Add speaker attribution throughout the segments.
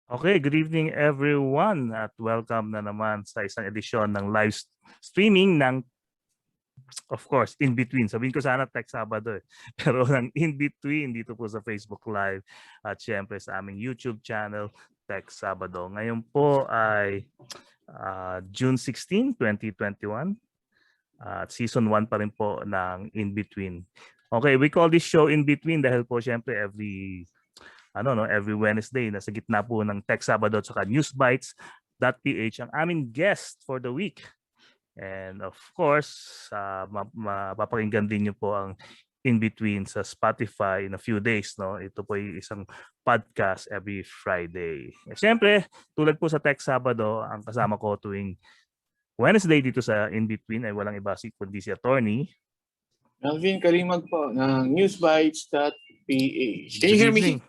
Speaker 1: Okay, good evening everyone at welcome na naman sa isang edisyon ng live streaming ng, of course, In Between. Sabihin ko sana TechSabado pero ng In Between dito po sa Facebook Live at syempre sa aming YouTube channel TechSabado. Ngayon po ay June 16, 2021 at season 1 pa rin po ng In Between. Okay, we call this show In Between dahil po syempre every Wednesday nasa gitna po ng TechSabado at saka Newsbytes.PH ang aming guest for the week. And of course, mapapakinggan din niyo po ang In Between sa Spotify in a few days. No? Ito po ay isang podcast every Friday. At syempre, tulad po sa TechSabado, ang kasama ko tuwing Wednesday dito sa In Between ay walang iba kundi si Atty.
Speaker 2: Melvin, Calimag po ng Newsbytes.PH. Can you hear me?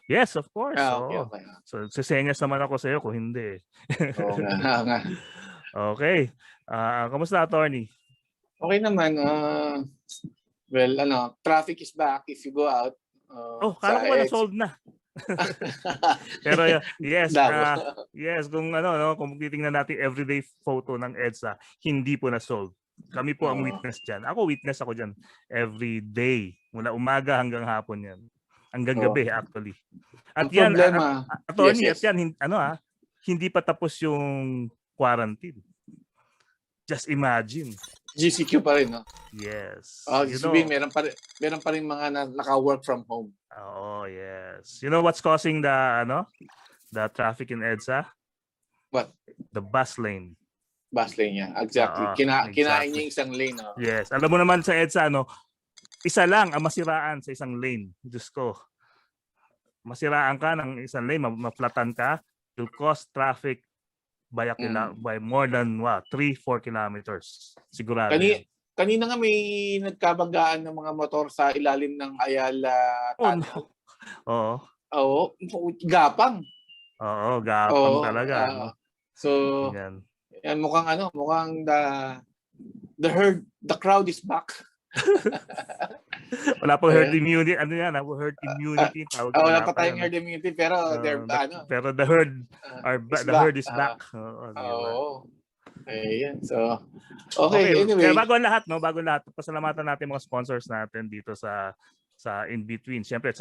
Speaker 1: Yes, of course.
Speaker 2: Okay.
Speaker 1: So, sisenyas naman ako sa iyo kung hindi.
Speaker 2: Oo nga.
Speaker 1: Okay. Kamusta, Atty?
Speaker 2: Okay naman. Traffic is back if you go out.
Speaker 1: Kala ko na-solve na. Pero yes, kung titingnan natin everyday photo ng EDSA, hindi po na-solve. Kami po ang witness dyan. Witness ako dyan every day. Mula umaga hanggang hapon yan. Hanggang gabi actually. At yan, Atty, at yan, hindi pa tapos yung quarantine. Just imagine.
Speaker 2: GCQ pa rin, no?
Speaker 1: Yes.
Speaker 2: Meron pa rin mga naka-work from home.
Speaker 1: Oh, yes. You know what's causing the traffic in EDSA?
Speaker 2: What?
Speaker 1: The bus lane.
Speaker 2: Bus lane niya. Exactly. Kinain niya isang lane. Oh.
Speaker 1: Yes. Alam mo naman sa EDSA, isa lang ang masiraan sa isang lane. Diyos ko. Masiraan ka ng isang lane, maplatan ka, will cause traffic by more than 3-4 kilometers. Sigurado.
Speaker 2: Kanina nga may nagkabanggaan ng mga motor sa ilalim ng Ayala Tunnel.
Speaker 1: Oo.
Speaker 2: Gapang.
Speaker 1: Oo, gapang talaga.
Speaker 2: So, yan, mukhang the crowd is back.
Speaker 1: Wala pang herd immunity. Herd immunity.
Speaker 2: Wala pa tayong herd immunity pero
Speaker 1: pero the herd is back.
Speaker 2: Ayan. So, okay. Anyway.
Speaker 1: Kaya bago lahat, pasalamatan natin mga sponsors natin dito sa In Between. Siyempre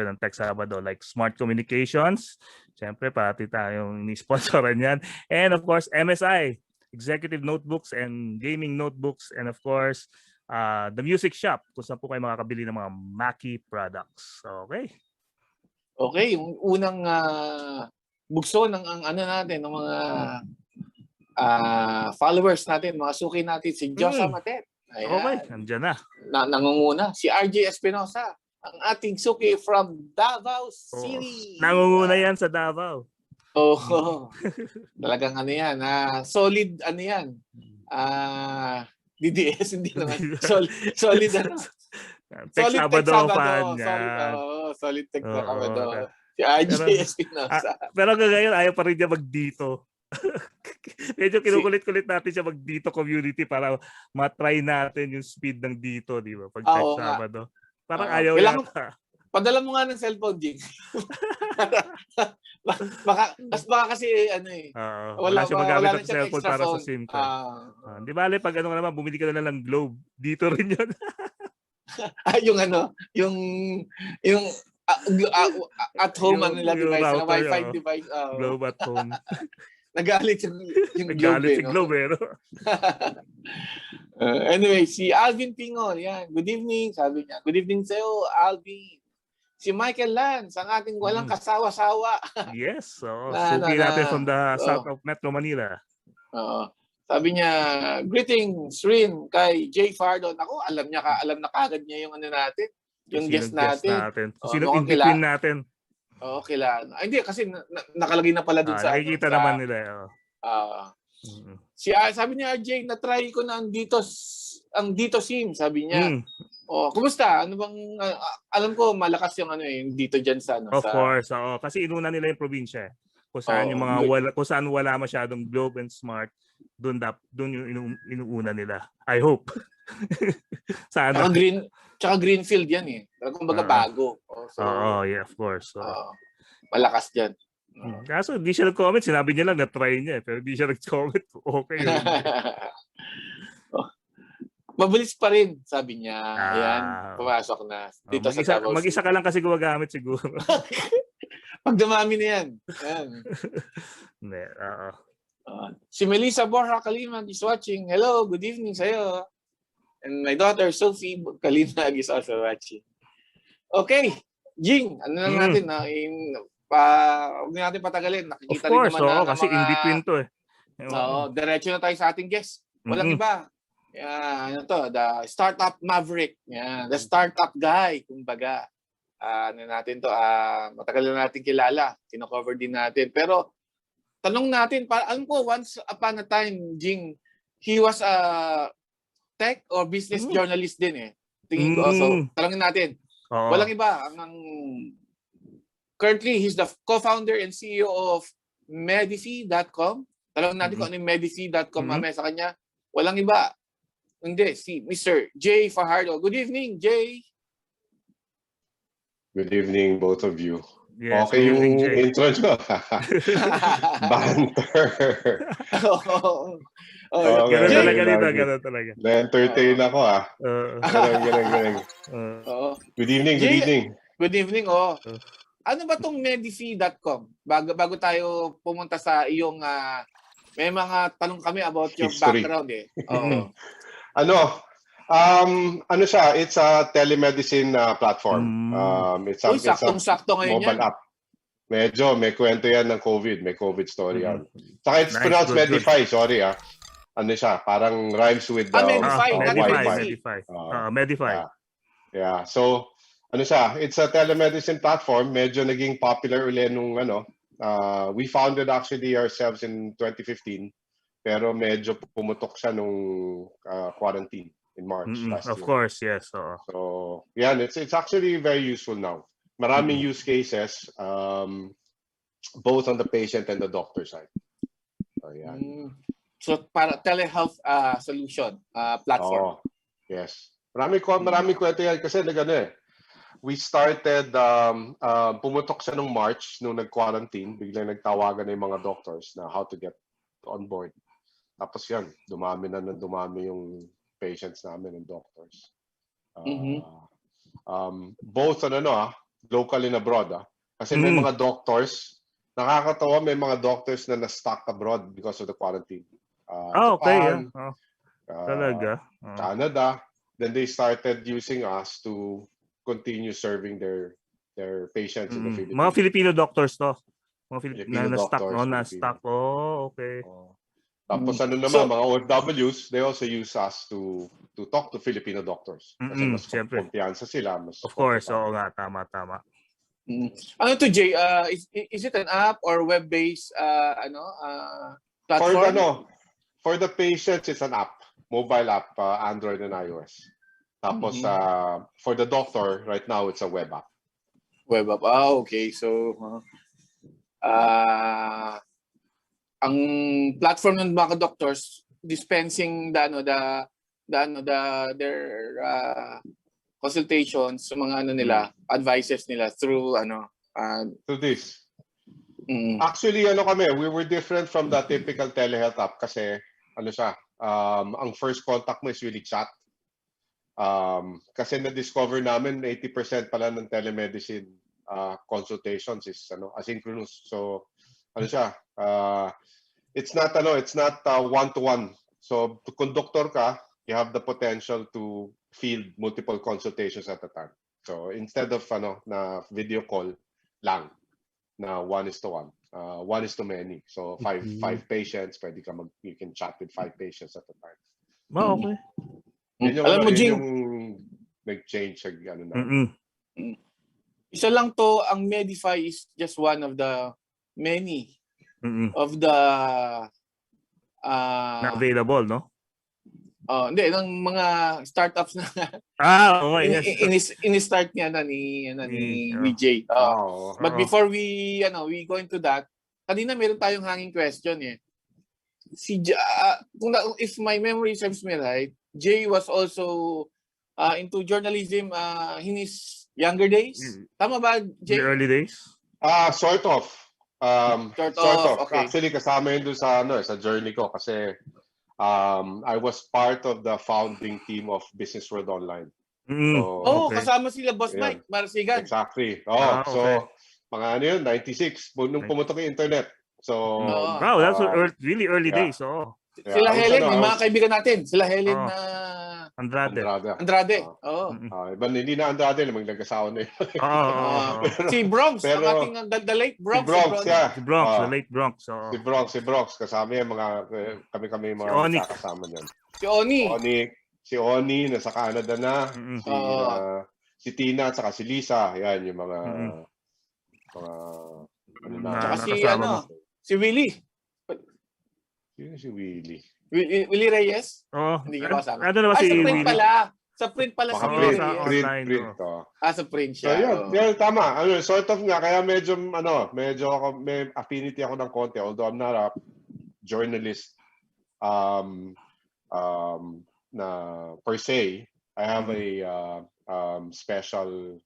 Speaker 1: ng TechSabado like Smart Communications. Siyempre, parati tayong ni-sponsoran yan. And of course, MSI, Executive Notebooks and Gaming Notebooks. And of course, the Music Shop, kung saan po kayo makakabili ng mga MACKIE products. Okay,
Speaker 2: yung unang bugso ng natin, ng mga followers natin, mga suki natin, si Josa Matet. Ayan.
Speaker 1: Okay, nandiyan na.
Speaker 2: Nangunguna. Si RJ Espinosa, ang ating suki from Davao City.
Speaker 1: Nangunguna yan sa Davao.
Speaker 2: Talagang yan. Solid yan. DDS, hindi naman. Solid
Speaker 1: TechSabado fan yan.
Speaker 2: Solid TechSabado. Si RJ Espinosa.
Speaker 1: Pero ngayon, ayaw pa rin niya mag-dito. Medyo kinukulit-kulit natin siya mag-dito community para matry natin yung speed ng dito, di ba? Pag TechSabado. Parang ayaw yata.
Speaker 2: Padala mo nga ng cellphone, Jing. baka kasi
Speaker 1: wala siya magamit ng cellphone para sa SIM card. Di ba, pag naman, bumili ka na lang Globe. Dito rin yun.
Speaker 2: yung at home device, na Wi-Fi device.
Speaker 1: Globe at home.
Speaker 2: Nagalit yung
Speaker 1: Globe,
Speaker 2: anyway, si Alvin Pingol, yan. Good evening, sabi niya. Good evening sa'yo, Alvin. Si Michael Lance, ang ating walang kasawa-sawa.
Speaker 1: Yes, suki natin from the south of Metro Manila.
Speaker 2: Sabi niya, greetings rin kay J. Fajardo. Ako, alam na kagad niya yung natin, yung guest natin.
Speaker 1: Sino in between natin?
Speaker 2: Kilala. Hindi, kasi nakalagay na pala dun sa...
Speaker 1: Nakikita naman nila.
Speaker 2: Sabi niya, RJ, na-try ko na ang dito SIM, sabi niya. Kumusta? Ano bang alam ko malakas yung yung dito diyan sa
Speaker 1: Of course, kasi inuna nila yung probinsya. Kung saan yung mga kung saan wala masyadong Globe and Smart, doon yung inuuna nila. I hope. Sana.
Speaker 2: Tsaka greenfield yan eh. Kumbaga bago.
Speaker 1: Yeah, of course.
Speaker 2: Malakas diyan.
Speaker 1: Kaso di siya nag-comment, sinabi niya lang na-try niya, pero di siya nag-comment. Okay.
Speaker 2: Mabilis pa rin, sabi niya. Ayan, pumasok na. Dito sa Davao
Speaker 1: mag-isa ka lang kasi gumagamit siguro.
Speaker 2: Pag dumami na yan. Ayan. Si Melissa Borja Calimag is watching. Hello, good evening sa'yo. And my daughter, Sophie Calimag is also watching. Okay, Jing, ano lang natin, huwag na natin patagalin. Nakikita
Speaker 1: of course,
Speaker 2: rin naman
Speaker 1: kasi in between to eh.
Speaker 2: Diretso na tayo sa ating guest. Walang iba. Ano to, the startup maverick. The startup guy, kumbaga. Ano natin to, matagal na natin kilala. Kino-cover din natin. Pero, tanong natin, alam ko, once upon a time, Jing, he was a tech or business journalist din eh. Tingin ko. So, tanongin natin. Walang iba. Currently, he's the co-founder and CEO of Medici.com. Tanongin natin kung ano yung Medici.com mamaya sa kanya. Walang iba. Hindi, si Mr. J. Fajardo. Good evening, Jay.
Speaker 3: Good evening, both of you.
Speaker 1: Yes,
Speaker 3: okay yung intro nyo. Banter.
Speaker 1: Ganun talaga.
Speaker 3: Na-entertain ako Galing. Good evening, good evening.
Speaker 2: Good evening, Ano ba tong Medici.com? Bago tayo pumunta sa iyong may mga tanong kami about your background eh.
Speaker 3: Ano siya? It's a telemedicine platform. It's a
Speaker 2: saktong-sakto ngayon
Speaker 3: mobile app. Medyo, may kwento yan ng COVID. May COVID story yan. Saka it's pronounced Medify, sorry Ano siya? Parang rhymes with
Speaker 1: Medify.
Speaker 3: Yeah. So, ano siya? It's a telemedicine platform. Medyo naging popular uli nung we founded actually ourselves in 2015. Pero medyo pumutok siya nung quarantine in March last year.
Speaker 1: Of course, yes.
Speaker 3: So, yeah, it's actually very useful now. Maraming use cases, both on the patient and the doctor side. So, yeah.
Speaker 2: So, para telehealth solution platform.
Speaker 3: Yes. Maraming kwento yan kasi we started, pumutok siya nung March nung nag-quarantine. Biglang nagtawagan na yung mga doctors na how to get on board. Tapos yan, dumami yung patients namin and doctors. Both local and abroad. Kasi may mga doctors, nakakatawa, may mga doctors na na-stuck abroad because of the quarantine. Japan,
Speaker 1: talaga.
Speaker 3: Canada. Then they started using us to continue serving their patients in the Philippines.
Speaker 1: Mga Filipino doctors to. Mga
Speaker 3: Filipino
Speaker 1: na-stuck. Okay.
Speaker 3: Tapos mga OFWs, they also use us to talk to Filipino doctors. Kasi mas kumpiyansa sila.
Speaker 1: Of course, tama.
Speaker 2: Ano to, Jay? Is it an app or web-based platform?
Speaker 3: For the patients, it's an app. Mobile app, Android and iOS. Tapos for the doctor, right now, it's a web app.
Speaker 2: Web app. Okay. So, ang platform ng mga doctors dispensing their consultations sa mga advices nila through
Speaker 3: through this. Actually we were different from the typical telehealth app kasi ang first contact mo is really chat. Kasi na-discover namin 80% pala ng telemedicine consultations is asynchronous. So it's not one-to-one. So kung doktor ka, you have the potential to field multiple consultations at a time. So instead of na video call lang na 1:1, 1:many. So five patients, you can chat with 5 patients at a time.
Speaker 1: Okay.
Speaker 2: Alam mo, Jing,
Speaker 3: yung nag-change sa
Speaker 2: isa lang to, ang Medify is just one of the many of the
Speaker 1: na available, no?
Speaker 2: Hindi, ng mga startups na
Speaker 1: yes.
Speaker 2: ini-start niya ni VJ. But before we go into that, kanina meron tayong hanging question eh. If my memory serves me right, Jay was also into journalism in his younger days. Tama ba, Jay?
Speaker 1: The early days?
Speaker 3: Sort of. Sort of.
Speaker 2: okay.
Speaker 3: Actually, kasama yun doon sa, sa journey ko kasi I was part of the founding team of Business World Online. So,
Speaker 1: Okay.
Speaker 2: Kasama sila Boss
Speaker 3: yeah.
Speaker 2: Mike Marasigan.
Speaker 3: Exactly.
Speaker 1: Okay.
Speaker 3: So, mga ano yun, 96, nung pumutok yung internet. So,
Speaker 1: wow, that's really early days.
Speaker 2: Sila Helen, yung mga kaibigan natin. Sila Helen na
Speaker 1: Andrade.
Speaker 3: Hindi na Andrade, nag-asawa na yun.
Speaker 2: Si Bronx, ang ating the late Bronx.
Speaker 1: Si Bronx, the late Bronx.
Speaker 3: Si Bronx, kasama yan, kami mga magkakasama niyan. Si Oni, nasa Canada na. Si Tina, at saka si Lisa. Yan, yung mga
Speaker 2: si Willie.
Speaker 3: Sino si Willie?
Speaker 2: Willie Reyes? Hindi niya kasama.
Speaker 1: Si
Speaker 2: print pala. Sa print pala si Willie Reyes.
Speaker 3: Print.
Speaker 2: Sa print siya.
Speaker 3: So, yun, tama. Sort of nga, kaya medyo may affinity ako ng konti. Although I'm not a journalist na per se, I have a special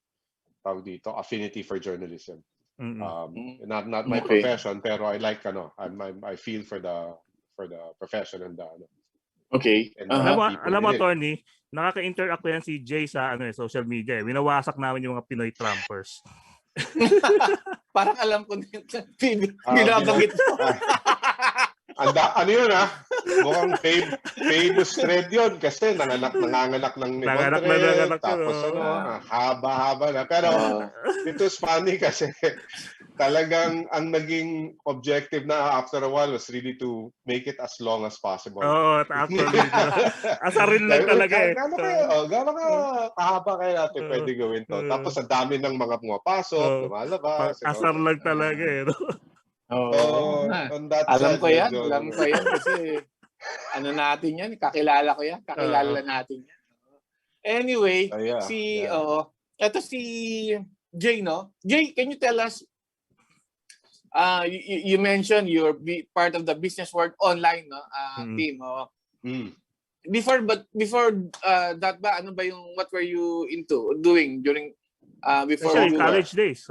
Speaker 3: affinity for journalism. Not my profession, pero I like I feel for the profession and the
Speaker 2: Okay.
Speaker 1: Alam mo, Atty, nakaka-interact ko yan si Jay sa social media. Winawasak namin yung mga Pinoy Trumpers.
Speaker 2: Parang alam ko na yung binabanggit mo.
Speaker 3: Ano yun mukhang famous thread yun kasi nanganganak ng thread, tapos haba-haba na. Pero it was funny kasi talagang ang naging objective na after a while was really to make it as long as possible.
Speaker 1: Actually. Asarin lang talaga
Speaker 3: Gano'n kahaba kaya natin pwede gawin to. Tapos ang dami ng mga pumapasok, lumalabas.
Speaker 1: Asar lang talaga
Speaker 2: Alam ko yan kasi natin yan, kakilala natin yan. Anyway, ito si Jay, no? Jay, can you tell us, you mentioned you're part of the Business World Online team. Before that ba, what were you doing during before
Speaker 1: college days?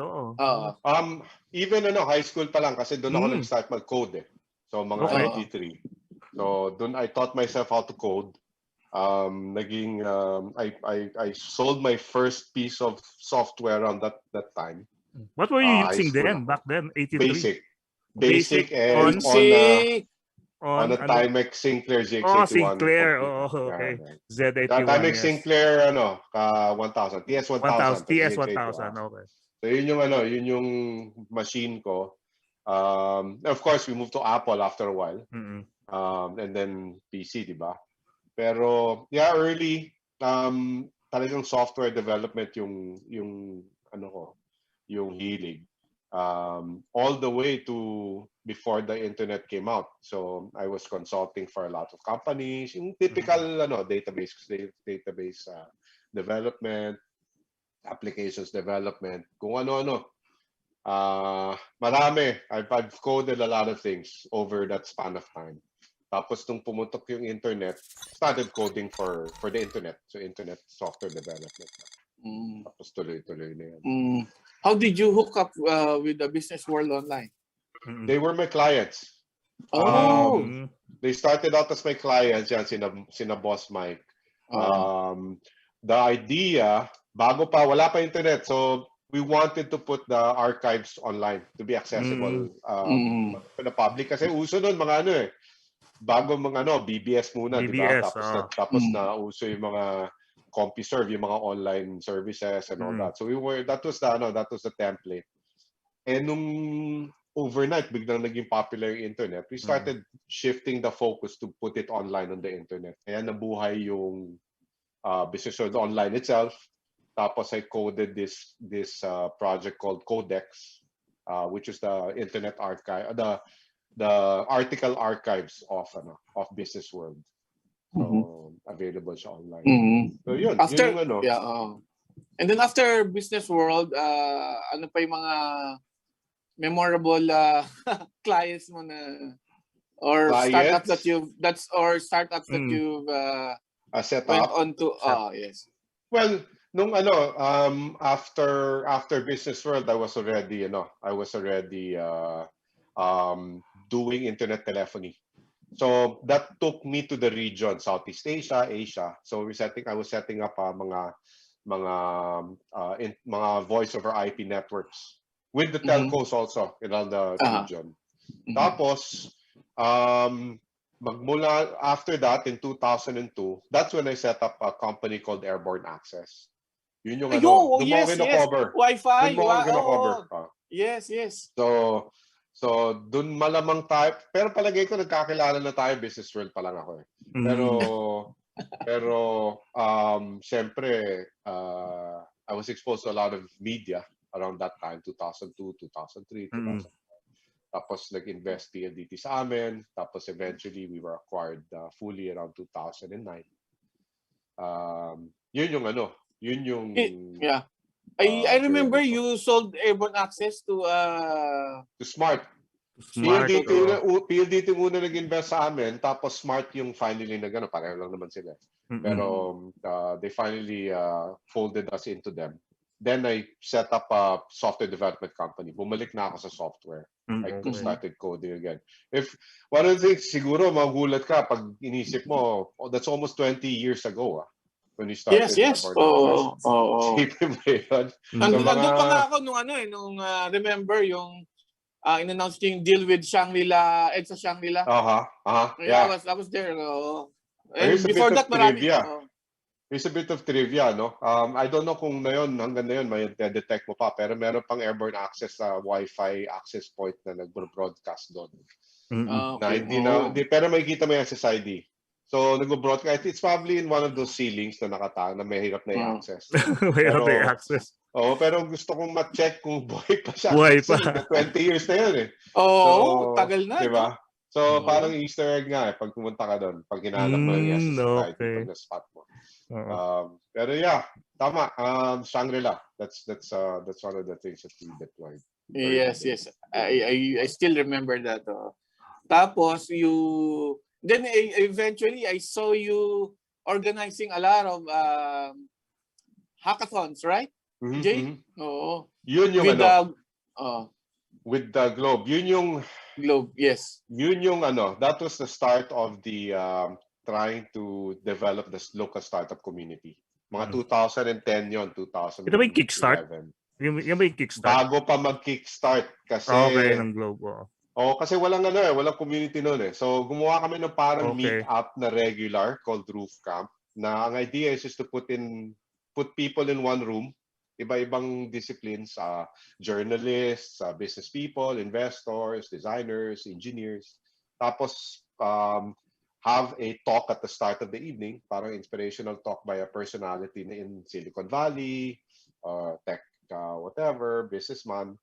Speaker 3: Even high school pa lang kasi doon ako nag-start mag-code So mga 93. So doon I taught myself how to code. I sold my first piece of software around that time.
Speaker 1: What were you using then back then? 83.
Speaker 3: Basic and on a Timex Sinclair ZX81.
Speaker 1: Sinclair. Okay. Z81.
Speaker 3: Timex Sinclair 1000, TS1000.
Speaker 1: TS1000. Okay.
Speaker 3: So yun yung machine ko. Of course, we moved to Apple after a while. And then PC, di ba? Pero early talagang software development yung hilig. All the way to before the internet came out. So I was consulting for a lot of companies, yung typical database development, applications development, kung ano-ano. Marami. I've coded a lot of things over that span of time. Tapos nung pumutok yung internet, started coding for the internet. So internet software development. Tapos tuloy-tuloy na yan.
Speaker 2: How did you hook up with the Business World Online?
Speaker 3: They were my clients. They started out as my clients, yan, sina Boss Mike. The idea, wala pa internet. So we wanted to put the archives online to be accessible to the public. Kasi uso nun mga bago mga BBS muna, di ba? Tapos na uso yung mga CompuServe, yung mga online services and all that. So that was the template. And nung overnight, biglang naging popular yung internet, we started shifting the focus to put it online on the internet. Kaya nabuhay yung Business World Online itself. Tapos I coded this project called Codex, which is the internet archive, the article archives of Business World. So available siya online. So yun,
Speaker 2: And then after Business World, ano pa yung mga memorable clients mo na or startups that you've
Speaker 3: set
Speaker 2: went
Speaker 3: up
Speaker 2: on to yes.
Speaker 3: Well, nung after Business World, I was already doing internet telephony. So that took me to the region, Southeast Asia, Asia. So I was setting up mga voice over IP networks with the telcos also in all the region. Tapos magmula after that in 2002, that's when I set up a company called Airborne Access. Yun yung doon mo kina-cover.
Speaker 2: Wi-Fi.
Speaker 3: Doon mo kina-cover.
Speaker 2: Yes, yes.
Speaker 3: So doon malamang tayo, pero palagay ko nagkakilala na tayo, business world pa lang ako eh. Pero syempre I was exposed to a lot of media around that time, 2002, 2003, 2004. Tapos nag-invest PLDT sa amin. Tapos eventually we were acquired fully around 2009. Yun yung
Speaker 2: yeah. I remember you sold Airborne Access to
Speaker 3: Smart. PLDT muna nag-invest sa amin, tapos Smart yung finally pareho lang naman sila. Pero they finally folded us into them. Then I set up a software development company. Bumalik na ako sa software. I started coding again. If one of the things, siguro magulat ka pag inisip mo, that's almost 20 years ago when you started.
Speaker 2: Yes.
Speaker 3: Sipin mo yun.
Speaker 2: Nandun pa nga ako nung remember yung in-announce yung deal with Shangri-La, EDSA Shangri-La.
Speaker 3: Yeah.
Speaker 2: I was there. And before that, marami.
Speaker 3: Here's a bit of trivia, no? I don't know kung hanggang na yun, may detect mo pa, pero meron pang Airborne Access sa Wi-Fi access point na nag-broadcast doon. Pero makikita mo yung SSID. So, nag-broadcast. It's probably in one of those ceilings na na may hirap na i-access.
Speaker 1: Mahirap na i-access.
Speaker 3: Pero gusto kong ma-check kung buhay pa siya.
Speaker 1: Buhay pa.
Speaker 3: 20 years na yun eh.
Speaker 2: Tagal na.
Speaker 3: Diba? So, parang Easter egg nga pag pumunta ka doon. Pag hinalap mo yung SSID, pag na-spot mo. Pero yeah, tama. Shangri-La. That's one of the things that we deployed.
Speaker 2: Yes. I still remember that. Tapos then eventually I saw you organizing a lot of hackathons, right? Jing? Oo.
Speaker 3: Yun yung with the Globe. Yun yung
Speaker 2: Globe, yes.
Speaker 3: Yun yung that was the start of the trying to develop the local startup community. Mga 2010 yon, 2011.
Speaker 1: Ito ba yung kickstart? Yung ba yung kickstart?
Speaker 3: Bago pa mag-kickstart kasi
Speaker 1: ng Globe.
Speaker 3: Kasi walang walang community noon eh. So gumawa kami ng parang meet-up na regular called Roof Camp na ang idea is just to put people in one room, iba-ibang disciplines, journalists, business people, investors, designers, engineers. Tapos have a talk at the start of the evening, parang inspirational talk by a personality in Silicon Valley, tech, whatever, businessman.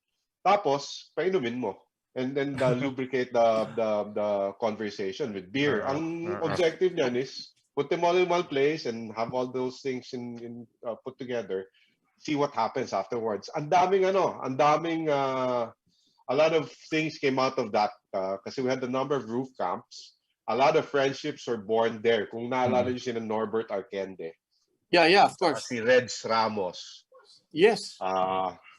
Speaker 3: Tapos, painumin mo. And then lubricate the conversation with beer. Ang objective niyan is put them all in one place and have all those things in put together. See what happens afterwards. A lot of things came out of that kasi we had a number of roof camps. A lot of friendships were born there. Kung naalala niyo si Norbert Arquende.
Speaker 2: Yeah, of course.
Speaker 3: Si Reds Ramos.
Speaker 2: Yes.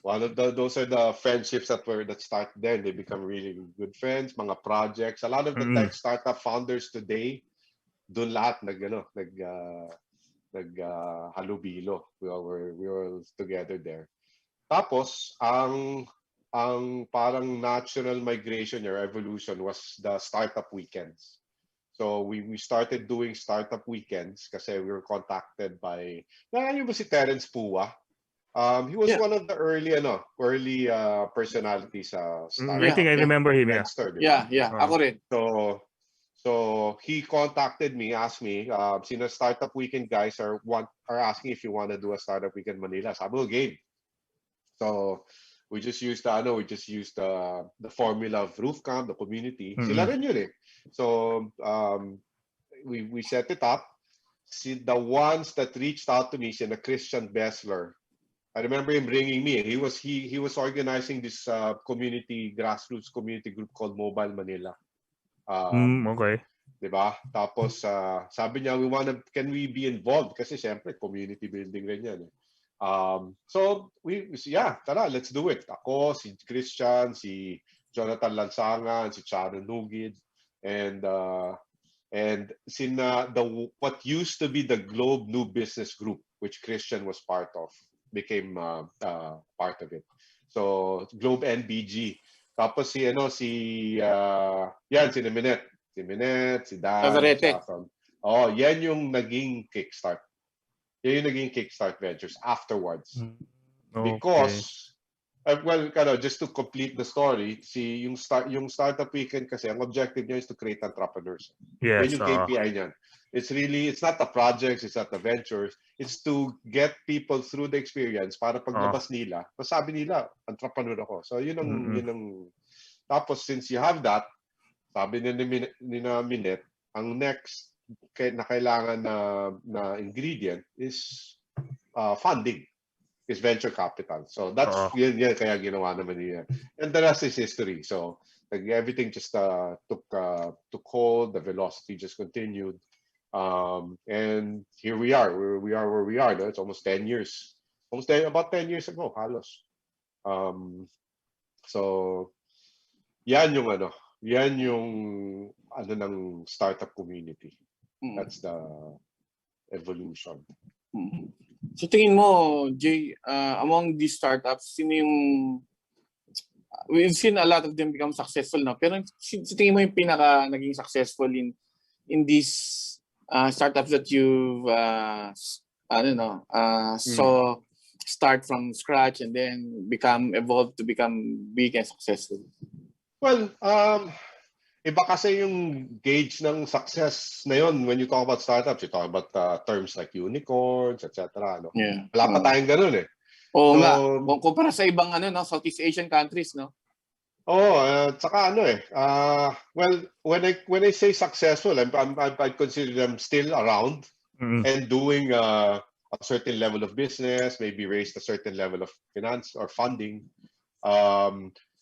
Speaker 3: One of those are the friendships that start there. They become really good friends. Mga projects. A lot of the tech startup founders today, doon lahat halubilo. We were together there. Tapos ang parang natural migration or evolution was the startup weekends. So we started doing startup weekends kasi we were contacted by naalala ba si Terence Pua? He was one of the early personalities sa startup.
Speaker 1: I think I remember him.
Speaker 2: Yeah. Ako rin.
Speaker 3: So he contacted me, asked me, sino startup weekend guys are asking if you want to do a startup weekend Manila. Sabi ko, game. So we just used the formula of Roof Camp, the community. Sila rin yun eh. So we set it up. The ones that reached out to me, si Christian Bessler. I remember him ringing me. He was organizing this grassroots community group called Mobile Manila.
Speaker 1: Okay.
Speaker 3: Diba? Tapos sabi niya, can we be involved? Kasi syempre community building rin yan eh. So tara, let's do it. Ako, si Christian, si Jonathan Lansangan, si Charo Nugid, and what used to be the Globe New Business Group, which Christian was part of, became part of it. So Globe NBG. Tapos si Minette, si Dan, yan yung naging Kickstart. Yan yung naging Kickstart Ventures afterwards.
Speaker 1: Okay.
Speaker 3: Because just to complete the story, yung Startup Weekend kasi, ang objective niya is to create entrepreneurs.
Speaker 1: Yes.
Speaker 3: Yan yung KPI niyan. It's not the projects, it's not the ventures, it's to get people through the experience para paglabas nila, masabi nila, entrepreneur ako. So yun ang tapos since you have that, sabi ni Minette, ang next na kailangan na ingredient is funding. Is venture capital. So that's yan kaya ginawa naman niya. And the rest is history. So everything just took hold, the velocity just continued. And here we are. We are where we are. No? It's almost 10 years. About 10 years ago, halos. So yan yung ng startup community. That's the evolution.
Speaker 2: So tingin mo, Jay, among these startups, sino yung we've seen a lot of them become successful now, pero sa tingin mo yung pinaka naging successful in these startups that you've so start from scratch and then evolve to become big and successful?
Speaker 3: Well, iba kasi yung gauge ng success na yun when you talk about startups. You talk about terms like unicorns, etc. No?
Speaker 2: Yeah.
Speaker 3: Wala pa tayong ganun eh.
Speaker 2: Oo nga. Kumpara sa ibang Southeast Asian countries, no?
Speaker 3: Tsaka well, when I say successful, I consider them still around and doing a certain level of business, maybe raised a certain level of finance or funding.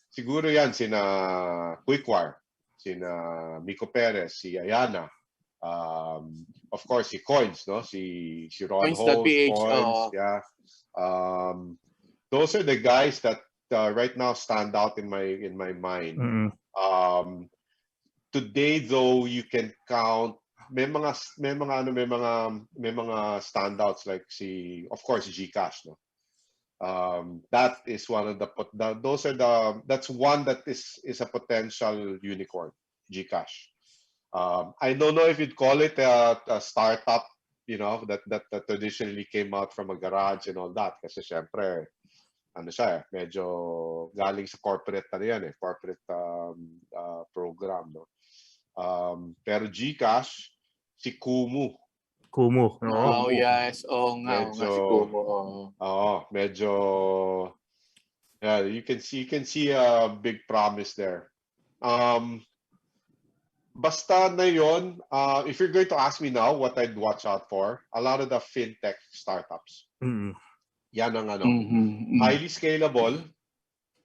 Speaker 3: Siguro yan sina Quickwire, sina Miko Perez, si Ayana, of course si Coins, no? Si Ron
Speaker 2: Coins.PH.
Speaker 3: Coins, yeah. Those are the guys that right now stand out in my mind. Today though, you can count may mga standouts like of course Gcash, no? That is one of that's one that is a potential unicorn, Gcash. I don't know if you'd call it a startup, that traditionally came out from a garage and all that. Kasi syempre, medyo galing sa corporate corporate program, no? Pero Gcash, si Kumu.
Speaker 2: No? Oh, yes. Si Kumu.
Speaker 3: Medyo yeah, you can see a big promise there. Basta na yon, if you're going to ask me now what I'd watch out for, a lot of the fintech startups. Yan ang highly scalable,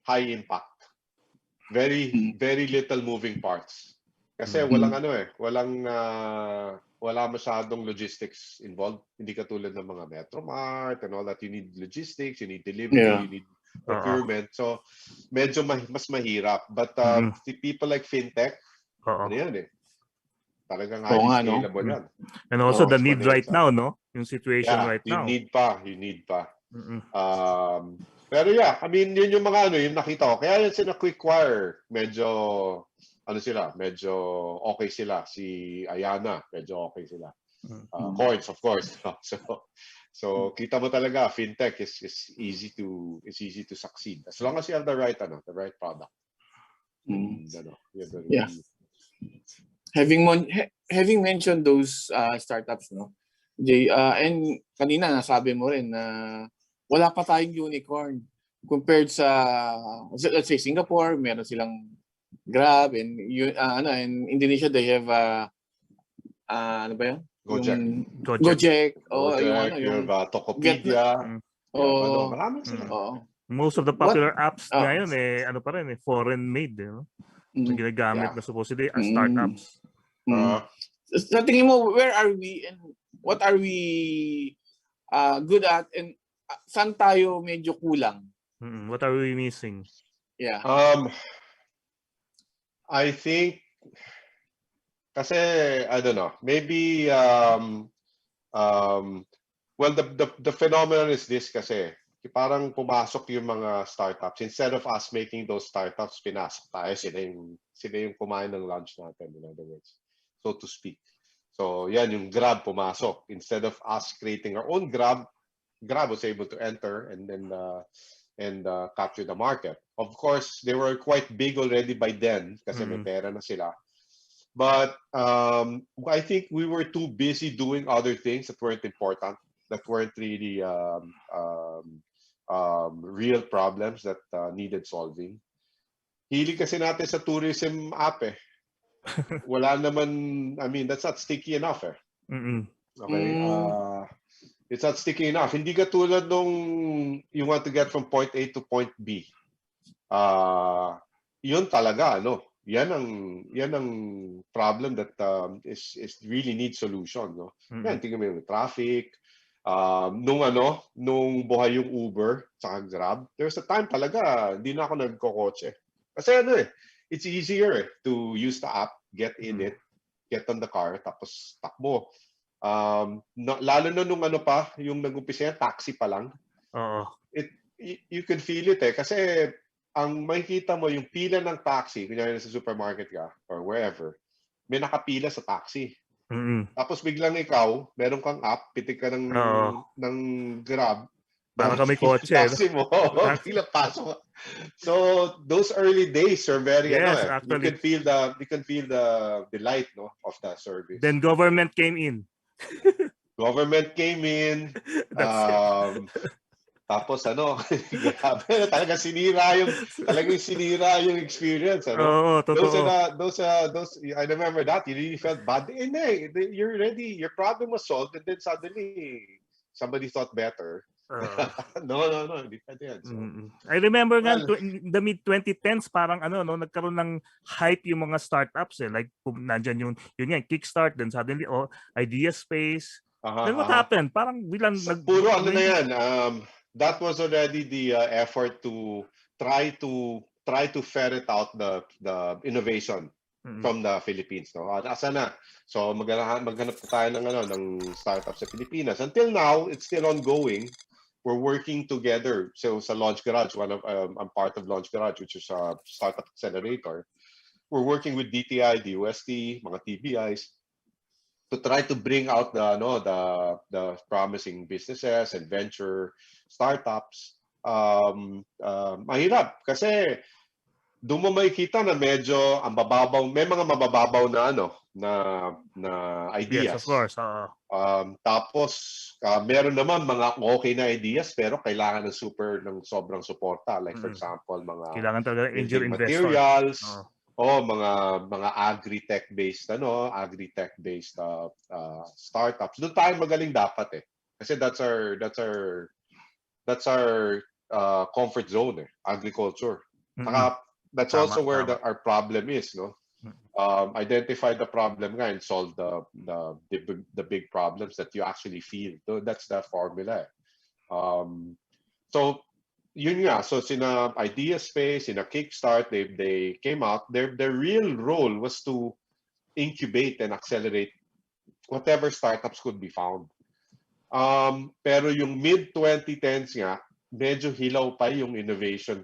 Speaker 3: high impact. Very little moving parts. Kasi wala masyadong logistics involved. Hindi katulad ng mga Metromart and all that. You need logistics, you need delivery, you need procurement. So, medyo mas mahirap. But people like fintech, talagang highly scalable yan.
Speaker 1: And also the need right now, no? Yung situation right now.
Speaker 3: You need pa. Pero yeah, I mean, yun yung mga yung nakita ko. Kaya yan sila Quickwire, medyo medyo okay sila. Si Ayana, medyo okay sila. Coins, of course. So kita mo talaga, fintech is easy to succeed as long as you have the right product.
Speaker 2: Yeah. Having mentioned those startups, no, Jay, and kanina nasabi mo rin na wala pa tayong unicorn compared sa, let's say, Singapore, meron silang Grab, and in Indonesia they have ano ba yun? Gojek.
Speaker 3: Yung Tokopedia. Marami sila.
Speaker 1: Most of the popular apps ngayon foreign made, no? Ginagamit na supposedly as startups.
Speaker 2: Sa tingin mo, where are we and what are we good at, and saan tayo medyo kulang?
Speaker 1: What are we missing?
Speaker 2: Yeah.
Speaker 3: I think kasi I don't know, maybe well, the phenomenon is this kasi, parang pumasok yung mga startups. Instead of us making those startups, pinasok tayo, sila yung kumain ng lunch natin, in other words, so to speak. So yan, yung Grab pumasok. Instead of us creating our own Grab was able to enter and then capture the market. Of course, they were quite big already by then kasi may pera na sila. But I think we were too busy doing other things that weren't important, that weren't really real problems that needed solving. Hilig kasi natin sa tourism app eh. Wala naman, I mean, that's not sticky enough eh. Okay? It's not sticky enough. Hindi katulad nung you want to get from point A to point B. Yun talaga, ano? Yan ang problem that is really needs solution, no? Yan, tingnan mo yung traffic. Nung buhay yung Uber sa Grab, there's a time talaga hindi na ako nagkokotse. Kasi it's easier to use the app, get in it, get on the car, tapos takbo. Lalo na nung yung nag-umpisa yan, taxi pa lang. You can feel it kasi ang makikita mo yung pila ng taxi, kunyari sa supermarket ka or wherever, may nakapila sa taxi. Tapos biglang ikaw, meron kang app, pitik ka ng Grab.
Speaker 1: Para kami kotse.
Speaker 3: Taxi mo, biglang pasok. So those early days are very you can feel the delight of that service.
Speaker 1: Then government came in.
Speaker 3: Government came in. Tapos grabe, talagang sinira yung experience. Those I remember that. You really felt bad. You're ready. Your problem was solved, and then suddenly somebody thought better. No, hindi pwede yan. So,
Speaker 1: I remember nga in the mid-2010s, parang nagkaroon ng hype yung mga startups like nandyan yung Kickstart, then suddenly Idea Space. Then what happened? Parang bilang
Speaker 3: puro na yan. That was already the effort to try to ferret out the innovation from the Philippines, no? Asa na? So maghanap tayo ng startup sa Pilipinas. Until now, it's still ongoing. We're working together. So sa Launch Garage, I'm part of Launch Garage, which is a startup accelerator. We're working with DTI, DUST, mga TBIs to try to bring out the promising businesses and venture startups. Mahirap kasi doon mo makikita na medyo ang bababaw, may mga mabababaw na ideas.
Speaker 1: Yes, of course.
Speaker 3: Tapos meron naman mga okay na ideas pero kailangan ng sobrang suporta, like for example
Speaker 1: kailangan talaga angel
Speaker 3: materials.
Speaker 1: Investor.
Speaker 3: Mga agri-tech based startups. Doon tayo magaling dapat kasi that's our comfort zone agriculture. That's also where our problem is, no? Identify the problem and solve the big problems that you actually feel. That's the formula. So yun nga, so sina Idea Space, sina Kickstart, they came out. Their real role was to incubate and accelerate whatever startups could be found. Pero yung mid-2010s nga, medyo hilaw pa yung innovation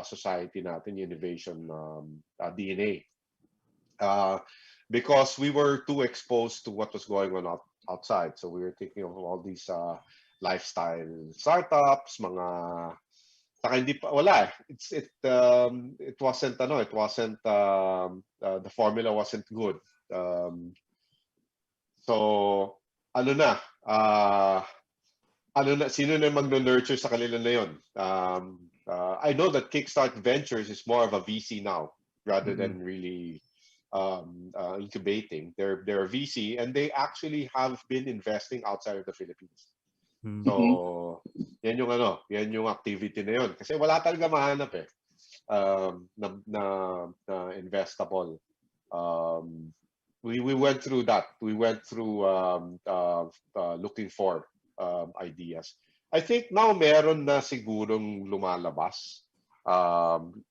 Speaker 3: society natin, innovation DNA. Because we were too exposed to what was going on outside. So we were thinking of all these lifestyle startups, mga saka hindi pa wala. It wasn't the formula wasn't good. So sino na magno-nurture sa kanila na yon? I know that Kickstart Ventures is more of a VC now rather than really incubating. They're a VC and they actually have been investing outside of the Philippines. So, yan yung activity na yun. Kasi wala talaga mahanap na investable. We went through that. We went through looking for ideas. I think now meron na sigurong lumalabas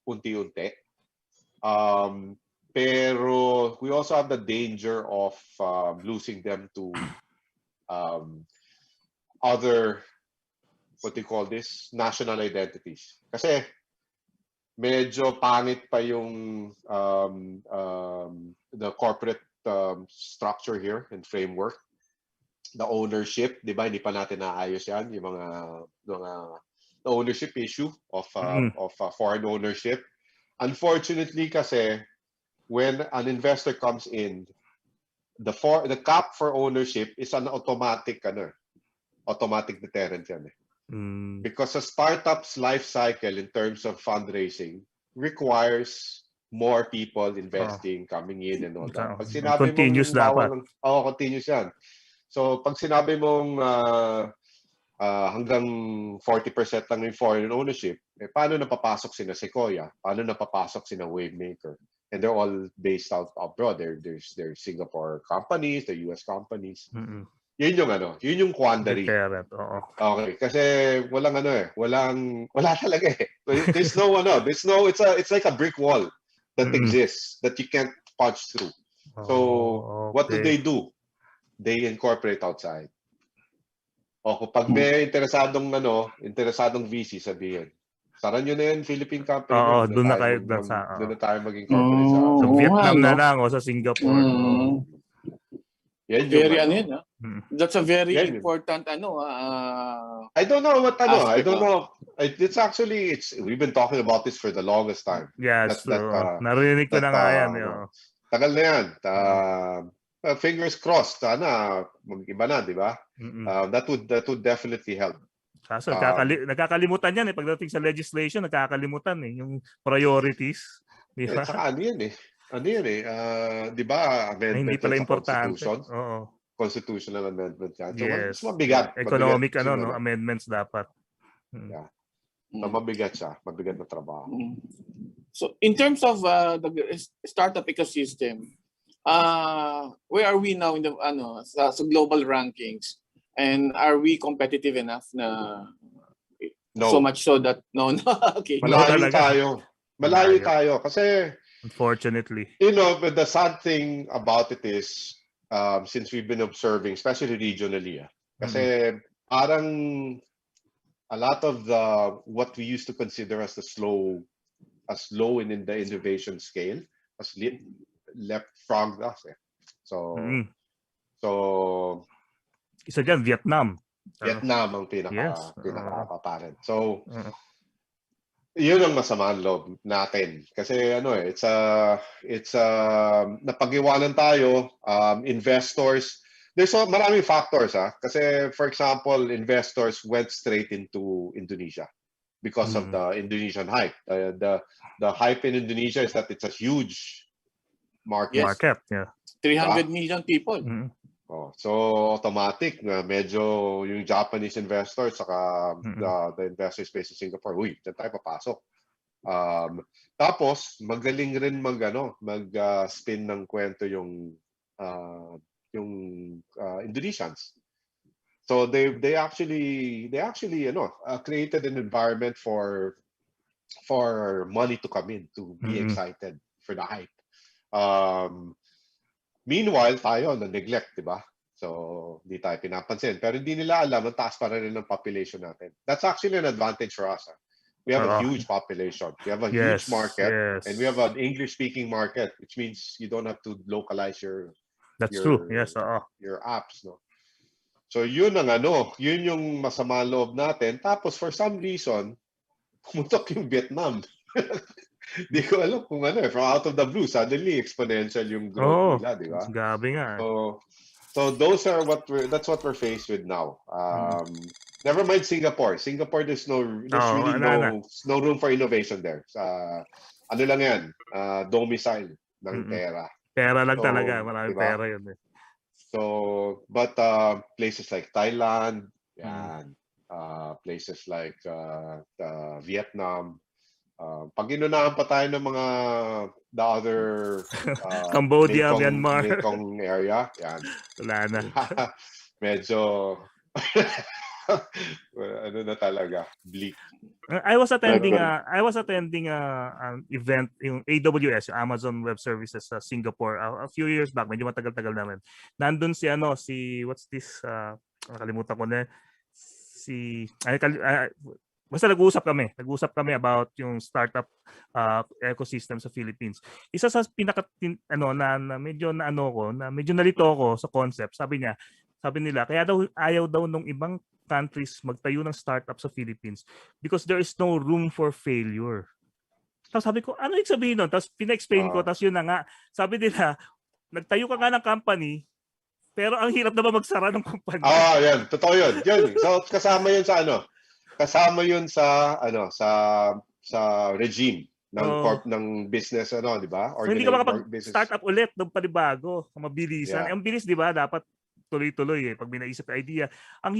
Speaker 3: unti-unti. Pero we also have the danger of losing them to other, what do you call this, national identities. Kasi medyo pangit pa yung the corporate structure here and framework. The ownership, di ba? Hindi pa natin naayos yan, yung mga the ownership issue of foreign ownership. Unfortunately kasi, when an investor comes in, the cap for ownership is an automatic deterrent yan eh. Because a startup's life cycle in terms of fundraising requires more people investing, coming in and all that. Pag sinabi
Speaker 1: continuous dapat.
Speaker 3: Continuous yan. So pag sinabi mong hanggang 40% lang yung foreign ownership, paano napapasok sina Sequoia? Paano napapasok sina Wavemaker? And they're all based out abroad. There's Singapore companies, the US companies. Yun yung quandary. Okay, kasi wala talaga eh. There's no, it's like a brick wall that exists that you can't punch through. So, what do? They incorporate outside. O kapag may interesadong VC, sabihin, saran nyo na yan, Philippine company.
Speaker 1: Doon
Speaker 3: na tayo mag-incorporate
Speaker 1: sa Vietnam na lang o sa Singapore.
Speaker 2: Very that's a very important
Speaker 3: I don't know what I don't know. We've been talking about this for the longest time.
Speaker 1: Yes, narinig ko na nga yan.
Speaker 3: Tagal na yan. Fingers crossed, sana mag-iba na, di ba? That would definitely help.
Speaker 1: Kaso nakakalimutan yan eh pagdating sa legislation, nakakalimutan eh yung priorities, di ba?
Speaker 3: Saka ano yan eh, di ba, amendment
Speaker 1: hindi pala
Speaker 3: sa
Speaker 1: importante.
Speaker 3: Constitution? Constitutional amendment yan. So,
Speaker 1: yes.
Speaker 3: mabigat.
Speaker 1: Economic amendments dapat.
Speaker 3: Yeah. So, mabigat siya. Mabigat na trabaho.
Speaker 2: So, in terms of the startup ecosystem, where are we now in the sa global rankings? And are we competitive enough na so much so that okay.
Speaker 3: Malayo tayo kasi
Speaker 1: unfortunately.
Speaker 3: But the sad thing about it is since we've been observing, especially regionally, kasi parang a lot of what we used to consider as slow in the innovation scale has leapfrogged us. So
Speaker 1: isa dyan, Vietnam
Speaker 3: ang pinaka-paparent. So, yun ang masamang loob natin. Kasi it's napag-iwanan tayo, investors. There's maraming factors. Kasi, for example, investors went straight into Indonesia because of the Indonesian hype. The hype in Indonesia is that it's a huge market.
Speaker 1: Yeah.
Speaker 2: 300 million people.
Speaker 3: So automatic na medyo yung Japanese investors saka the investors based in Singapore, dyan tayo papasok. Tapos magaling rin mag-spin ng kwento yung Indonesians. So they actually created an environment for money to come in, to be excited for the hype. Meanwhile, tayo na-neglect, di ba? So, hindi tayo pinapansin. Pero hindi nila alam, ang taas pa rin ng population natin. That's actually an advantage for us. We have a huge population. We have a huge market. And we have an English-speaking market, which means you don't have to localize your
Speaker 1: true. Yes,
Speaker 3: your apps. No? So, yun yung masama loob natin. Tapos, for some reason, pumutok yung Vietnam. Di ko alam kung from out of the blue, suddenly exponential yung growth nila, di ba?
Speaker 1: Gabi nga.
Speaker 3: So that's what we're faced with now. Never mind Singapore. Singapore, there's really no room for innovation there. Ano lang yan, domicile ng pera.
Speaker 1: Pera lang talaga, maraming
Speaker 3: diba?
Speaker 1: pera yun.
Speaker 3: So, but places like Thailand, places like Vietnam, pag inunahan pa tayo ng mga the other
Speaker 1: Cambodia, Myanmar,
Speaker 3: Mekong area, yan.
Speaker 1: Wala na.
Speaker 3: Medyo ano na talaga, bleak.
Speaker 1: I was attending
Speaker 2: Right.
Speaker 1: an event yung AWS, yung Amazon Web Services sa Singapore a few years back, medyo matagal-tagal naman. Nandun si what's this nakalimutan ko na basta nag-uusap kami about yung startup ecosystem sa Philippines. Isa sa na medyo nalito ako sa concept. Sabi nila kaya daw ayaw daw nung ibang countries magtayo ng startup sa Philippines because there is no room for failure. Tapos sabi ko, ano ibig sabihin nun? Tapos pina-explain ko, tapos yun na nga. Sabi nila, nagtayo ka nga ng company, pero ang hirap naman magsara ng company.
Speaker 3: Yan. Totoo yun. So, kasama yun sa Kasama yun sa regime ng business, di ba?
Speaker 1: So, hindi ka makapag-start up ulit ng panibago. Mabilisan. Ang bilis, di ba? Dapat tuloy-tuloy pag may naisip na idea. Ang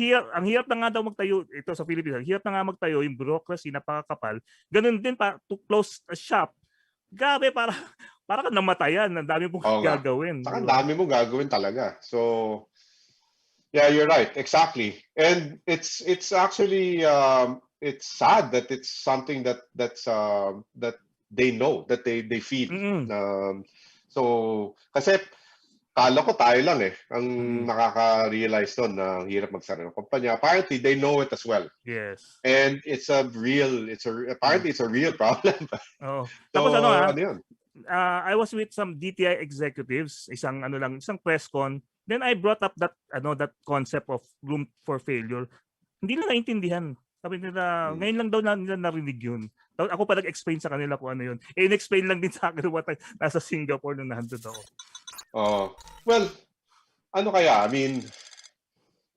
Speaker 1: hirap na nga daw magtayo ito sa Philippines. Ang hirap na nga magtayo, yung bureaucracy napakakapal. Ganun din to close a shop. Gabi para ka namatayan. Ang dami mong gagawin.
Speaker 3: Saka ang dami mong gagawin talaga. So yeah, you're right. Exactly. And it's actually it's sad that it's something that they know, that they feel. So kasi kala ko tayo lang ang nakaka-realize doon na ang hirap magsara ng kumpanya. Apparently, they know it as well.
Speaker 1: Yes.
Speaker 3: And apparently it's a real problem.
Speaker 1: Oh.
Speaker 3: So,
Speaker 1: tapos
Speaker 3: ano yun?
Speaker 1: I was with some DTI executives, isang press con. Then I brought up that concept of room for failure. Hindi nila naintindihan. Sabi nila, ngayon lang daw nila narinig yun. Tapos ako pa nag-explain sa kanila kung ano yun. In-explain lang din sa akin nasa Singapore nung nandun ako.
Speaker 3: Well, ano kaya? I mean,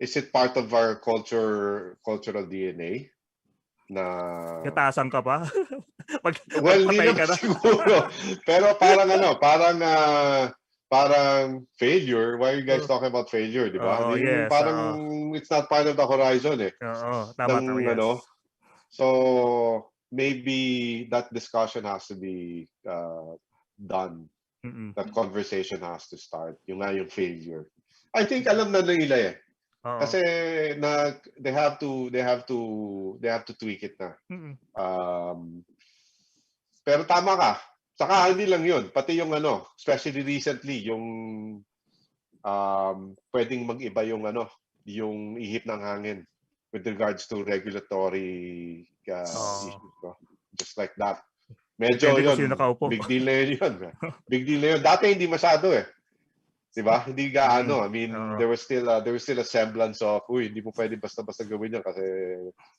Speaker 3: is it part of our cultural DNA? Na
Speaker 1: Katasan ka pa?
Speaker 3: Well, hindi naman siguro. Pero parang failure. Why are you guys talking about failure, di ba?
Speaker 1: Yes,
Speaker 3: parang it's not part of the horizon
Speaker 1: tama, yes.
Speaker 3: So maybe that discussion has to be done. That conversation has to start. Yung failure. I think alam na nila Kasi they have to tweak it na. Pero tama ka. Saka hindi lang yun. Pati yung especially recently, yung pwedeng mag-iba yung yung ihip ng hangin with regards to regulatory issues. Just like that. Medyo yun. Big deal na yun. Big deal na yun. Dati hindi masyado Diba? Hindi gaano. I mean, there was still a semblance of, hindi mo pwede basta-basta gawin yan kasi